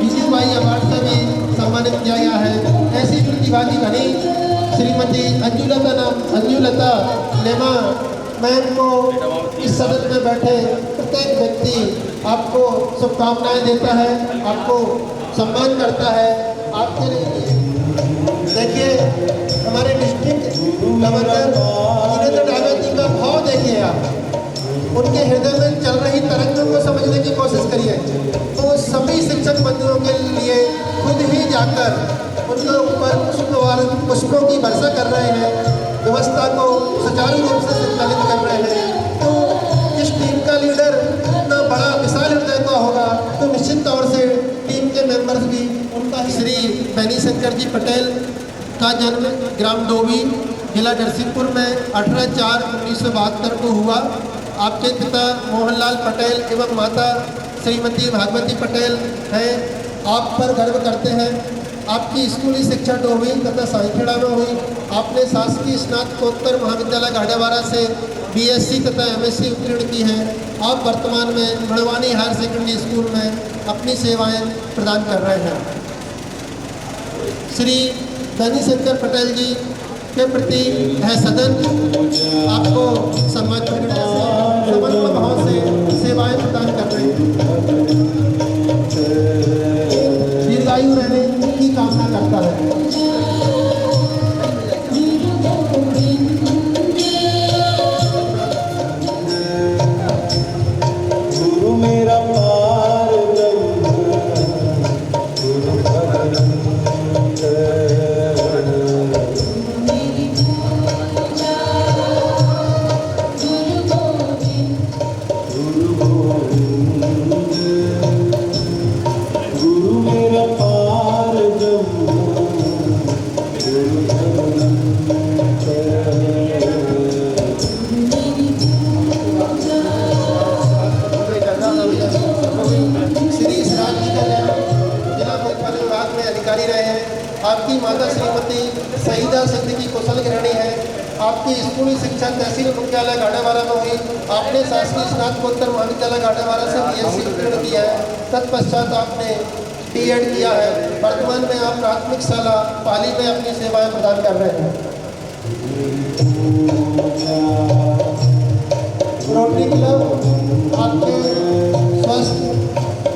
जीजूबाई अवार्ड से भी सम्मानित किया गया है। ऐसी प्रतिभागी धनी श्रीमती अंजुलता लेमा मैम को इस सदन में बैठे प्रत्येक व्यक्ति आपको शुभकामनाएं देता है, आपको सम्मान करता है। आपके देखिए हमारे डिस्ट्रिक्ट गवर्नर वीरेंद्र डागर जी का भाव देखिए आप, उनके हृदय में चल रही तरंगों को समझने की कोशिश करिए। तो सभी शिक्षक बंधुओं के लिए खुद ही जाकर उनके ऊपर पुष्पों की वर्षा कर रहे हैं, व्यवस्था को सुचारू रूप से संचालित कर रहे हैं। तो इस टीम का लीडर इतना बड़ा विशाल हृदय का होगा तो निश्चित तौर से टीम के मेंबर्स भी उनका श्री बैनी शंकर जी पटेल का जन्म ग्राम डोवी जिला नरसिंहपुर में 18/4/1972 को हुआ। आपके पिता मोहनलाल पटेल एवं माता श्रीमती भागवती पटेल हैं। आप पर गर्व करते हैं। आपकी स्कूली शिक्षा डोभी तथा साईखेड़ा में हुई। आपने शासकीय स्नातकोत्तर महाविद्यालय गाड़ियावाड़ा से BSc तथा MSc उत्तीर्ण की है। आप वर्तमान में मड़वानी हायर सेकेंडरी स्कूल में अपनी सेवाएं प्रदान कर रहे हैं। श्री बैनी शंकर पटेल जी के प्रति है सदन आपको सम्मान समर्पण भाव से सेवाएं प्रदान कर रहे हैं। दीर्घायु रहने की कामना करता है। गुरु मेरा पार गुरु मेरा पार श्री इस राज्य के जिला मुख्य विभाग में अधिकारी रहे हैं। आपकी माता श्रीमती सईदा सिंह की कुशल गृहिणी है। आपकी स्कूली शिक्षा तहसील मुख्यालय गाड़ेवारा में हुई। आपने शासकीय स्नातकोत्तर महाविद्यालय गाड़ेवारा से BSc उत्तीर्ण किया है। तत्पश्चात आपने B.Ed किया है। वर्तमान में आप प्राथमिक शाला पाली में अपनी सेवाएं प्रदान कर रहे हैं। रोटरी क्लब आपके स्वस्थ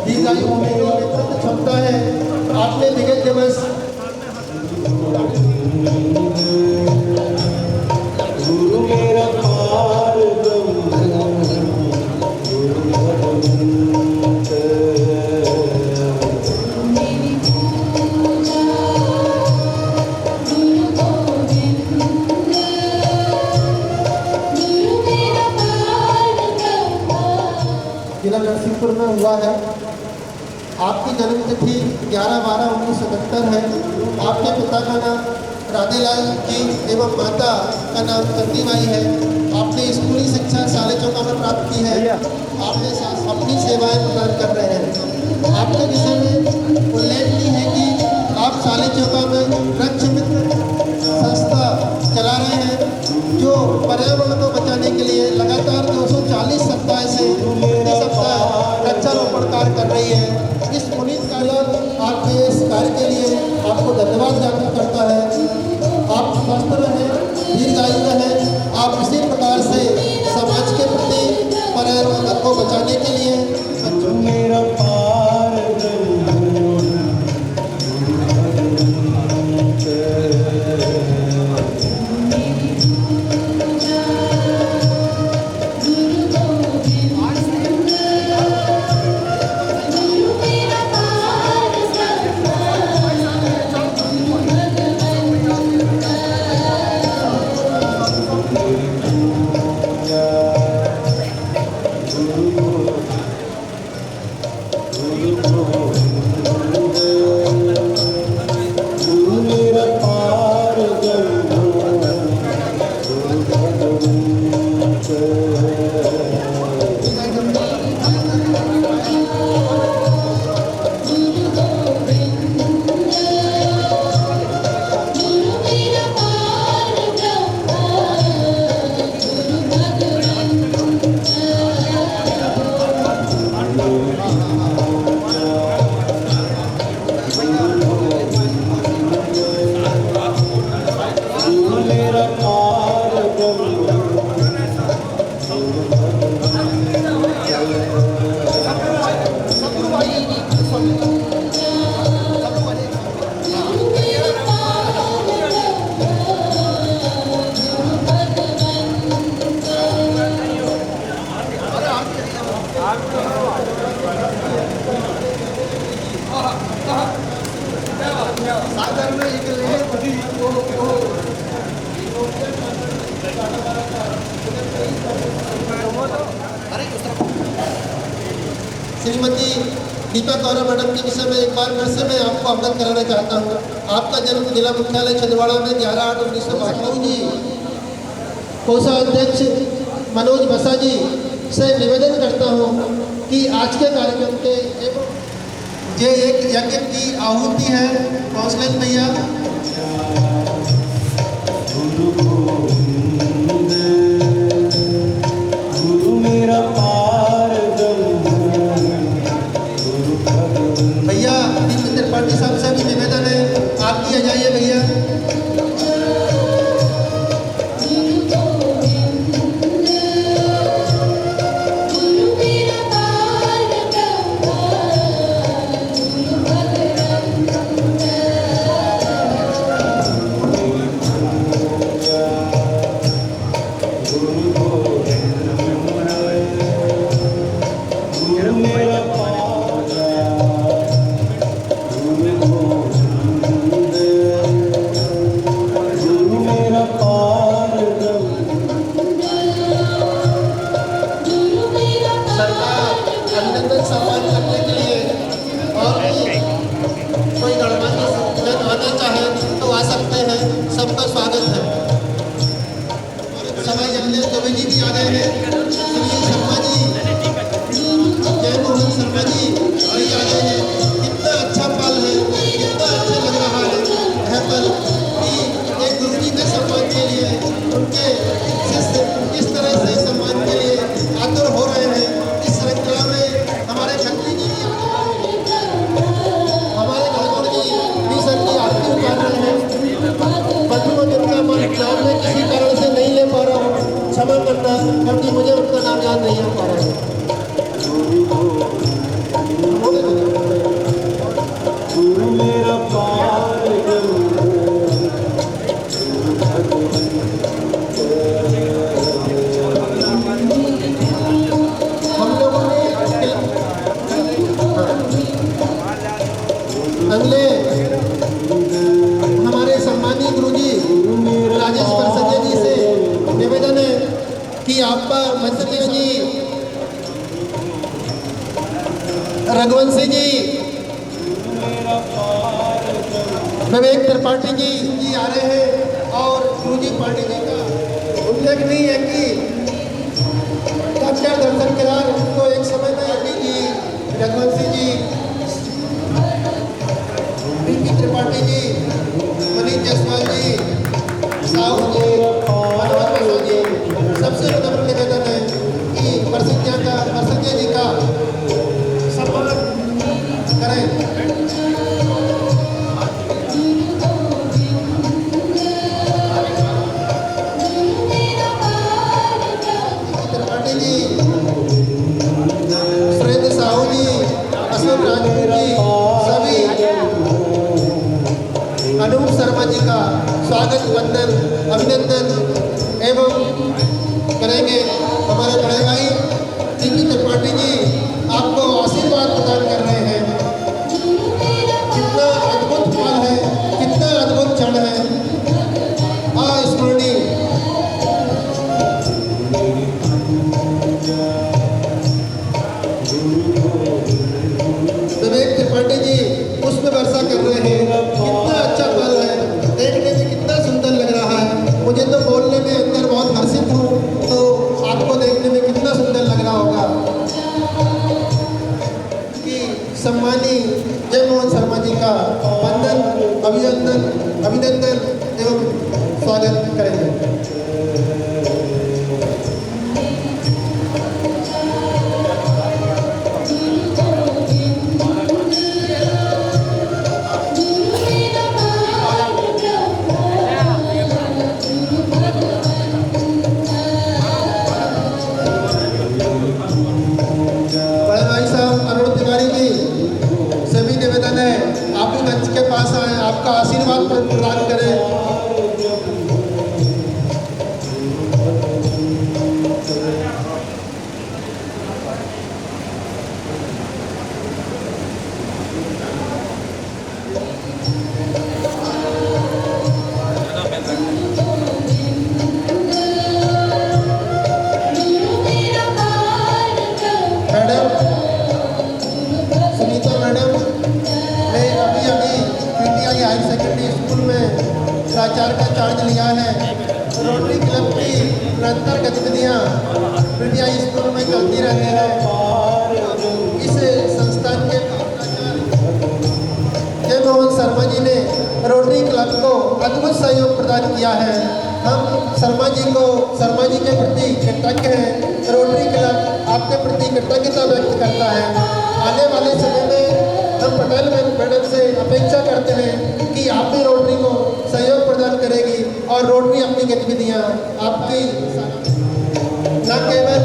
दीर्घायु होने की नेतृत्व क्षमता है। आपने विगत दिवस गुरु मेरा पार ब्रह्म गुरु भगवंत मेरी पूजा गुरु गोविंद गुरु मेरा पार ब्रह्म। जिला नरसिंहपुर में हुआ है। आपकी जन्म तिथि 11/12/1977 है। आपके पिता का नाम राधेलाल जी एवं माता का नाम चंदीबाई है। आपने स्कूली शिक्षा साले चौका में प्राप्त की है। आपने अपनी सेवाएं प्रदान कर रहे हैं। आपके विषय में उल्लेखनीय है कि आप साले चौका में वृक्ष मित्र संस्था चला रहे हैं, जो पर्यावरण को बचाने के लिए लगातार 240 सप्ताह से प्रति सप्ताह वृक्षारोपण कार्य कर रही है। इस पुनीत कार्य आपके इस कार्य के लिए आपको धन्यवाद ज्ञापित करता है। आप स्वस्थ रहें, दीर्घायु रहें। आप इसी प्रकार से समाज के प्रति पर्यावरण को बचाने के लिए गुरु मेरा पार ब्रह्म गुरु मेरा पार ब्रह्म गुरु भगवंत गुरु मेरा पार ब्रह्म श्रीमती दीपा गौरा मैडम के विषय में एक बार फिर से मैं आपको अवगत कराना चाहता हूँ। आपका जन्म जिला मुख्यालय छिंदवाड़ा में 11/8/1992 जी। कोषाध्यक्ष मनोज बसा जी से निवेदन करता हूँ कि आज के कार्यक्रम के ये एक यज्ञ की आहुति है। कौशल भैया गुरु गोविंद गुरु मेरा पार ब्रह्म गुरु भगवंत भैया दीप त्रिपाठी साहब से भी निवेदन है, आप किए जाइए भैया। गुरु मेरा पार गुरु मेरा पार सरकार अभिनंदन सम्मान करने के लिए और भी कोई गणमान्य जन आना चाहे तो आ सकते हैं। सबका स्वागत है। सभा जमलेश दुबे जी भी आ गए हैं। सुनील शर्मा जी, जय मोहन शर्मा जी भी आ गए हैं। कितना अच्छा पल है, कितना अच्छा लग रहा है यह पल कि एक गुरु जी के सम्मान के लिए उनके क्षमा करना क्योंकि मुझे उनका नाम याद नहीं आ पा रहा है। गुरु मेरा पार हम लोगों ने अगले हमारे सम्मानीय गुरुजी राजेश परसतिया जी से निवेदन है कि आपका मंत्री जी रघुवंशी जी विवेक त्रिपाठी जी आ रहे हैं और गुरुजी पार्टी जी का उल्लेखनीय है कि अक्षर दर्शन करा उनको एक समय में अभी जी रघुवंशी जी बीपी त्रिपाठी जी मनीष जायसवाल जी साहू जी मनोहर प्रसाद जी सबसे नम्र निवेदन है कि परसतिया जी का सम्मान करें। त्रिपाठी जी सुरेंद्र साहू जी अशोक राजपूत जी सभी अनूप शर्मा जी का स्वागत वंदन अभिनंदन एवं करेंगे। हमारे बड़े भाई बीपी त्रिपाठी जी आपको आशीर्वाद प्रदान कर रहे हैं। कितना अद्भुत पल है, कितना अद्भुत क्षण है, अस्मरणीय। विवेक त्रिपाठी जी पुष्प वर्षा कर रहे हैं। कितना अच्छा पल है, देखने में कितना सुंदर लग रहा है। मुझे तो बोलने में अंदर बहुत हर्षित हूँ, तो आपको देखने में कितना सुंदर लग रहा होगा कि सम्मानी जय मोहन शर्मा जी का वंदन अभिनंदन एवं स्वागत करेंगे। बड़े भाई साहब अरुण तिवारी जी से भी निवेदन है आप भी मंच के पास आए, आपका आशीर्वाद प्रदान करें। मैडम सुनीता मैडम ने अभी पीटीआई हायर सेकेंडरी स्कूल में प्राचार्य का चार्ज लिया है। रोटरी क्लब की निरंतर गतिविधियाँ पीटीआई स्कूल में चलती रहती हैं। इस संस्थान के जय मोहन शर्मा जी ने रोटरी क्लब को अद्भुत सहयोग प्रदान किया है। हम शर्मा जी के प्रति कृतज्ञ हैं। रोटरी क्लब आपके प्रति कृतज्ञता व्यक्त करता है। आने वाले समय में हम पटेल मैडम से अपेक्षा करते हैं कि आप भी रोटरी को सहयोग प्रदान करेगी और रोटरी अपनी गतिविधियाँ आपकी न केवल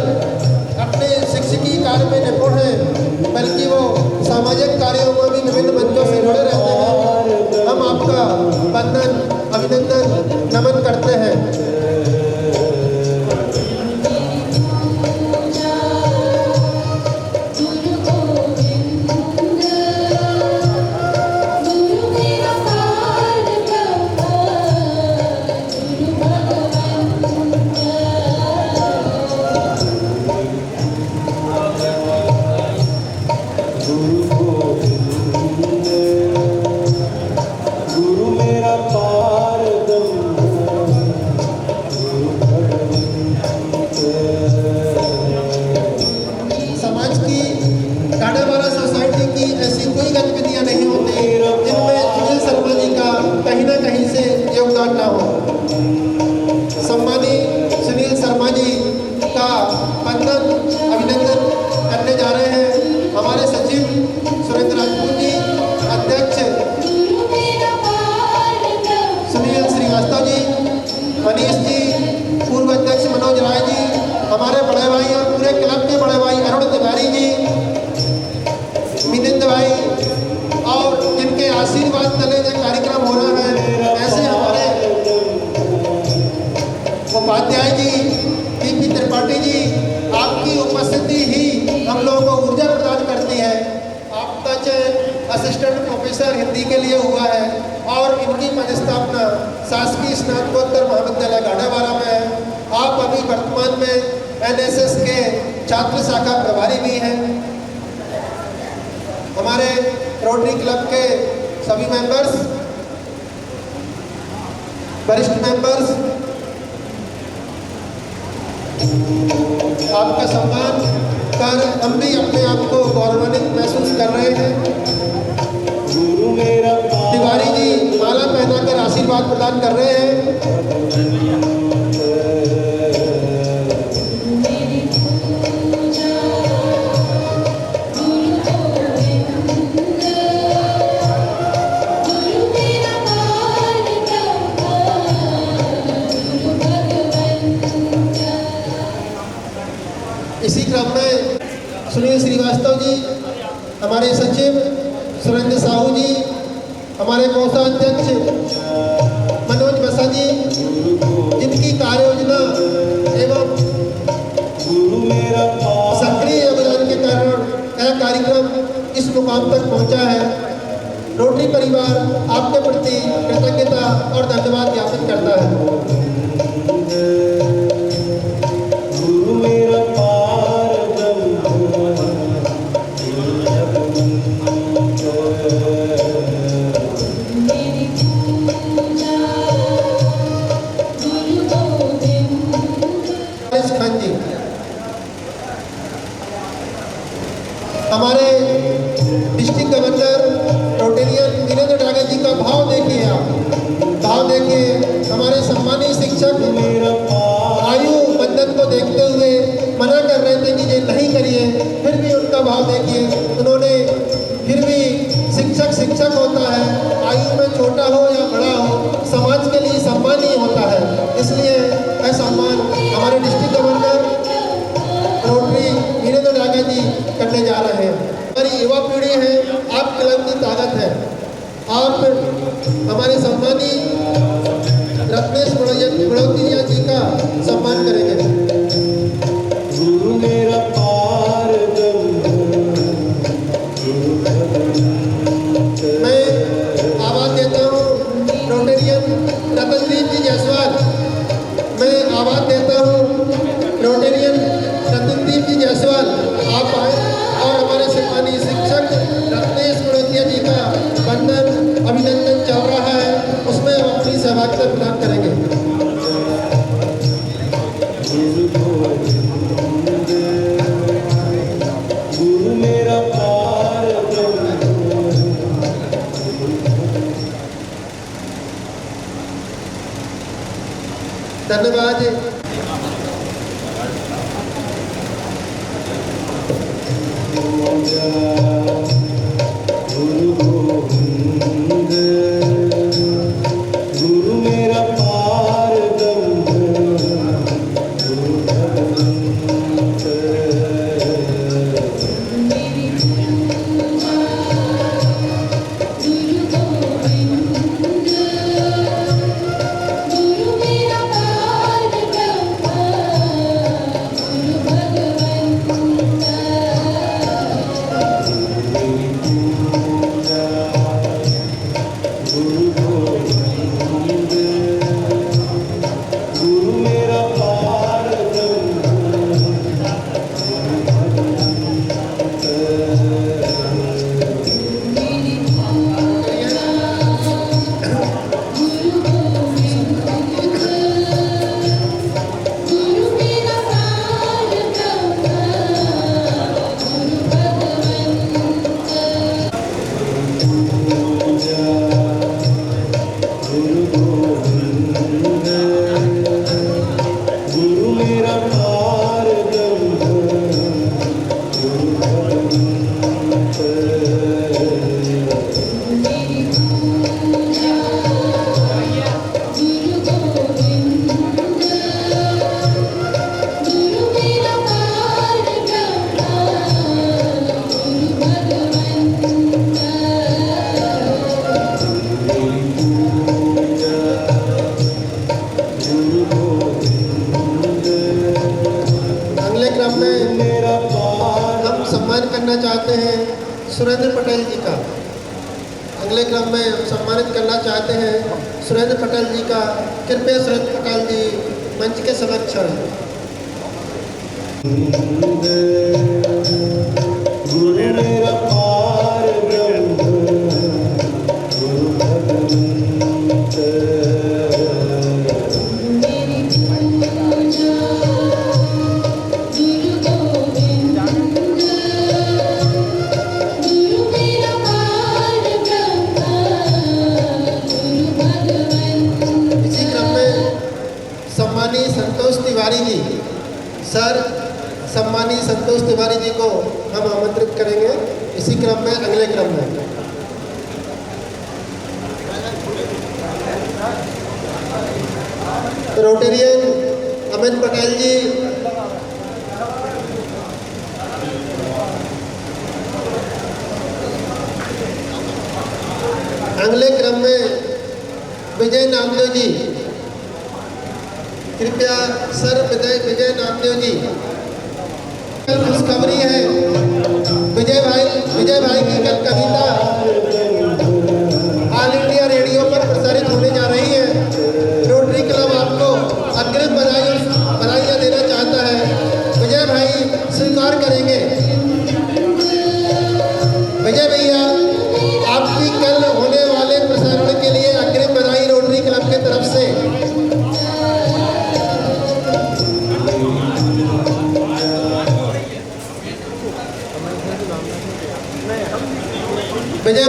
अपने शिक्षकी कार्य में निपुण है बल्कि वो सामाजिक कार्यों में भी विभिन्न मंचों से जुड़े रहते हैं। हम आपका वंदन अभिनंदन नमन करते हैं। गुरु मेरा पार समाज की टाडावाड़ा सोसाइटी की ऐसी कोई गतिविधियां नहीं होती जिनमें सुनील शर्मा जी का कहीं ना कहीं से योगदान ना हो। सम्मानी सुनील शर्मा जी का वंदन अभिनंदन करने जा रहे हैं हमारे सचिव सुरेंद्र राजपूत जी, अध्यक्ष सुनील श्रीवास्तव जी, मनीष जी, पूर्व अध्यक्ष मनोज राय जी, हमारे बड़े भाई और पूरे क्लब के बड़े भाई अरुण तिवारी जी, मिलिंद भाई और जिनके आशीर्वाद तले ये कार्यक्रम हो रहा है, ऐसे हमारे उपाध्याय जी, पीपी त्रिपाठी जी, आपकी उपस्थिति ही हम लोगों को ऊर्जा प्रदान करती है। आपका चयन असिस्टेंट प्रोफेसर हिंदी के लिए हुआ है और इनकी पदस्थापना शासकीय स्नातकोत्तर महाविद्यालय गाड़ावाला में है। आप अभी वर्तमान में एनएसएस के छात्र शाखा प्रभारी भी हैं। हमारे रोटरी क्लब के सभी मेंबर्स, वरिष्ठ मेंबर्स, आपका सम्मान कर हम भी अपने आप को गौरवान्वित महसूस कर रहे हैं। गुरु मेरा तिवारी जी माला पहनाकर आशीर्वाद प्रदान कर रहे हैं। मेरी पूजा गुरु गोविंद, गुरु मेरा बाल ब्रह्मा, गुरु भगवंत। इसी क्रम में सुनील श्रीवास्तव जी, हमारे सचिव सुरेंद्र साहू जी, हमारे कोषाध्यक्ष मनोज बसा जी, जिनकी कार्य योजना एवं गुरु मेरा सक्रिय योगदान के कारण यह कार्यक्रम इस मुकाम तक पहुंचा है। रोटरी परिवार आपके प्रति कृतज्ञता और धन्यवाद ज्ञापित करता है। गुरु मेरा मेरी पूजा गुरु गोविंद। खान जी, हमारे district governor rotarian Virendra Dagar ji का भाव देखिए, आप भाव देखिए। हमारे सम्मानित शिक्षक आयु बंधन को देखते हुए मना कर रहे थे कि ये नहीं करिए, फिर भी उनका भाव देखिए। उन्होंने फिर भी शिक्षक होता है, आयु में छोटा हो या बड़ा हो, समाज के लिए सम्मान ही होता है। इसलिए यह सम्मान हमारे district governor Rotary Virendra Dagar ji करने जा रहे हैं। हमारी युवा पीढ़ी है, आप क्लब की ताकत है। आप हमारे सम्मानित रत्नेश बड़ोतिया जी का सम्मान करेंगे। गुरु मेरा पार मैं आवाज़ देता हूँ रोटेरियन रतनदीप जी जायसवाल। मैं आवाज़ देता हूँ रोटेरियन रतनदीप जी जायसवाल। आप आए और हमारे सम्मानित शिक्षक रत्नेश बड़ोतिया जी का बंधन अभिनंदन चल रहा है, उसमें हम अपनी सहभागिता प्रदान करेंगे। गुरु मेरा पार धन्यवाद। गुरु गोविंद, गुरु मेरा पार गुरु भगवंत। क्रम में मेरा पार हम सम्मान करना चाहते हैं सुरेंद्र पटेल जी का। अगले क्रम में हम सम्मानित करना चाहते हैं सुरेंद्र पटेल जी का। कृपया सुरेंद्र पटेल जी मंच के समक्ष आएं। गुरु मेरा पार ब्रह्म गुरु भगवंत मेरी पूजा गुरु गोविंद गुरु मेरा पार ब्रह्म गुरु भगवंत। इसी क्रम में सम्मानीय संतोष तिवारी जी, सर सम्मानीय संतोष तिवारी जी को हम आमंत्रित करेंगे इसी क्रम में, अगले क्रम में। रोटेरियन अमित पटेल जी, अगले क्रम में विजय नामदेव जी। कृपया सर विजय नामदेव जी। खुशखबरी है, विजय भाई की कल कविता ऑल इंडिया रेडियो पर प्रसारित होने जा रही है। रोटरी क्लब आपको अग्रिम बधाइयाँ देना चाहता है। विजय भाई स्वीकार करेंगे। विजय भैया, आपकी कल होने वाले प्रसारण के लिए अग्रिम बधाई रोटरी क्लब की तरफ से। विजय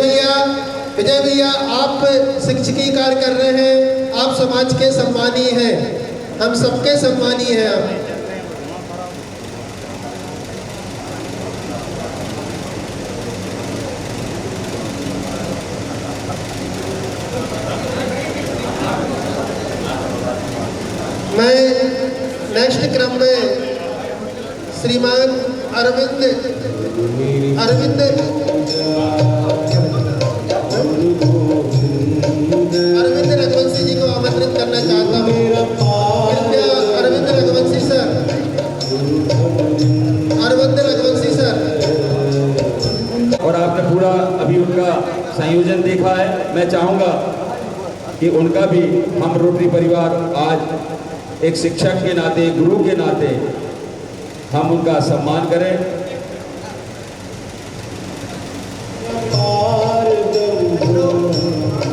भैया आप शिक्षकी कार्य कर रहे हैं, आप समाज के सम्मानी हैं, हम सबके सम्मानी हैं आप। मैं नेक्स्ट क्रम में श्रीमान अरविंद रघुवंशी जी को आमंत्रित करना चाहता हूँ। कृपया अरविंद रघुवंशी सर। और आपने पूरा अभी उनका संयोजन देखा है। मैं चाहूँगा कि उनका भी हम रोटरी परिवार आज एक शिक्षक के नाते, गुरु के नाते हम उनका सम्मान करें।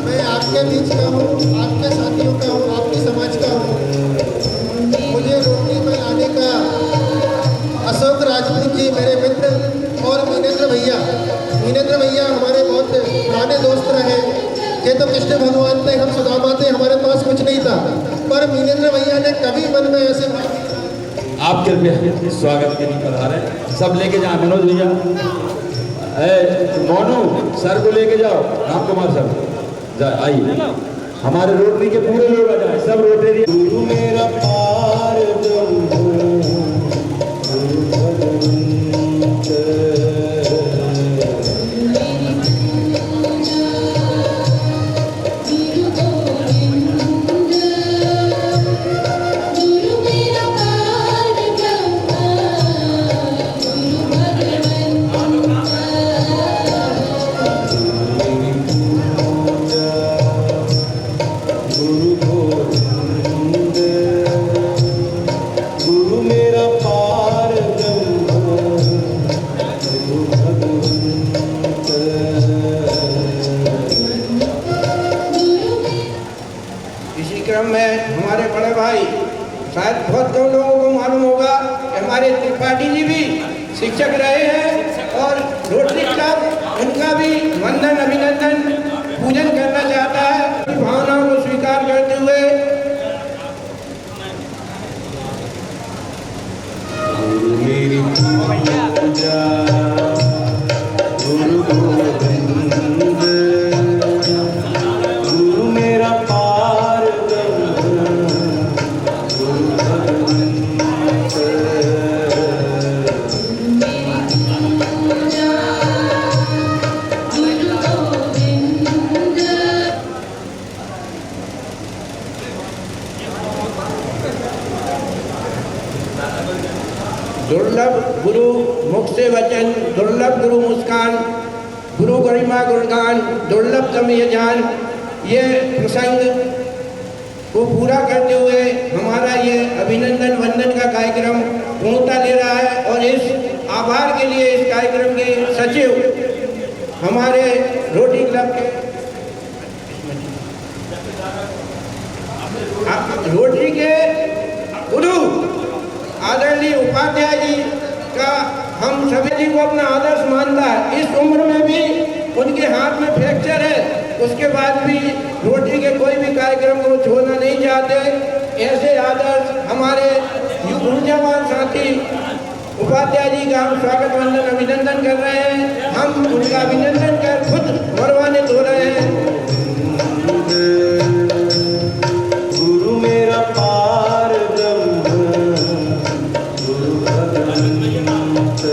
मैं आपके बीच का हूँ, आपके साथियों का हूँ, आपके समाज का हूँ। मुझे रोटरी में आने का अशोक राजपूत जी मेरे मित्र और मीनेंद्र भैया हमारे बहुत पुराने दोस्त रहे। ये तो कृष्ण भगवान थे, हम सुदामा थे, हमारे पास कुछ नहीं था, पर मीनेंद्र भैया ने कभी मन में ऐसे आप कृपया स्वागत के लिए पधारें। सब लेके जाए, मनोज भैया, मोनू सर को लेके जाओ, राम कुमार सर आइए, हमारे रोटरी के पूरे लोग आ जाए, सब रोटरी। गुरु मेरा पार ब्रह्म गुरु भगवंत गुरु गोविंद गुरु मेरा पार ब्रह्म गुरु भगवंत। गुरु गोविंद गुरु मेरा पार ब्रह्म गुरु भगवंत। इसी क्रम में हमारे बड़े भाई, शायद बहुत कम लोगों को मालूम होगा कि हमारे त्रिपाठी जी भी शिक्षक रहे हैं और रोटरी क्लब उनका भी वंदन अभिनंदन पूजन करना चाहता है। भावनाओं को स्वीकार करते हुए गुरु मेरी पूजा गुरु गोविंद गुरु मेरा पार ब्रह्म गुरु भगवंत। गुरु गोविंद दुर्लभ गुरु मुख से वचन, दुर्लभ गुरु मुस्कान, गुरु गरिमा गुणगान, दुर्लभ समय जान, ये प्रसंग को पूरा करते हुए हमारा ये अभिनंदन वंदन का कार्यक्रम पूर्णता ले रहा है। और इस आभार के लिए इस कार्यक्रम के सचिव हमारे रोटरी क्लब के रोटरी के गुरु आदरणीय उपाध्याय जी का हम सभी जी को अपना आदर्श मानता है। इस उम्र में भी उनके हाथ में फ्रैक्चर है, उसके बाद भी रोटरी के कोई भी कार्यक्रम को छोड़ना नहीं चाहते। ऐसे आदर्श हमारे ऊर्जावान साथी उपाध्याय जी का हम स्वागत वंदन अभिनंदन कर रहे हैं। हम उनका अभिनंदन कर खुद गौरवान्वित हो रहे हैं। गुरु मेरा पार ब्रह्म, गुरु भगवंत।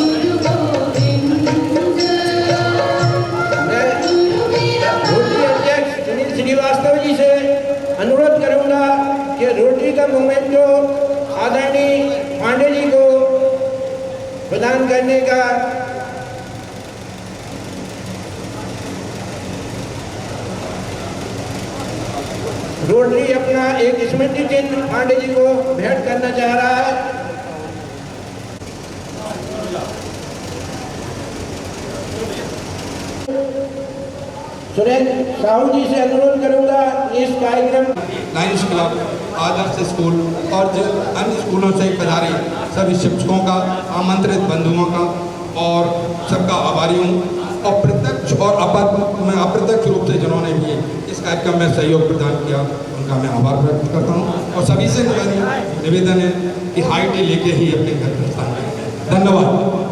गुरु गोविंद रोटरी अध्यक्ष सुनील श्रीवास्तव जी से अनुरोध करूंगा कि रोटरी का मोमेंटो आदरणीय पांडे जी को प्रदान करने का रोटरी अपना एक स्मृति चिन्ह पांडे जी को भेंट करना चाह रहा है। सुरेश साहू जी से अनुरोध करूंगा इस कार्यक्रम लायंस क्लब, आदर्श स्कूल और जो अन्य स्कूलों से पधारे सभी शिक्षकों का, आमंत्रित बंधुओं का और सबका आभारी हूँ। और प्रत्यक्ष और अप्रत्यक्ष रूप से जिन्होंने भी इस कार्यक्रम में सहयोग प्रदान किया उनका मैं आभार व्यक्त करता हूँ। और सभी से निवेदन है कि हाई टी लेके ही अपने घर प्रस्थान करें। धन्यवाद।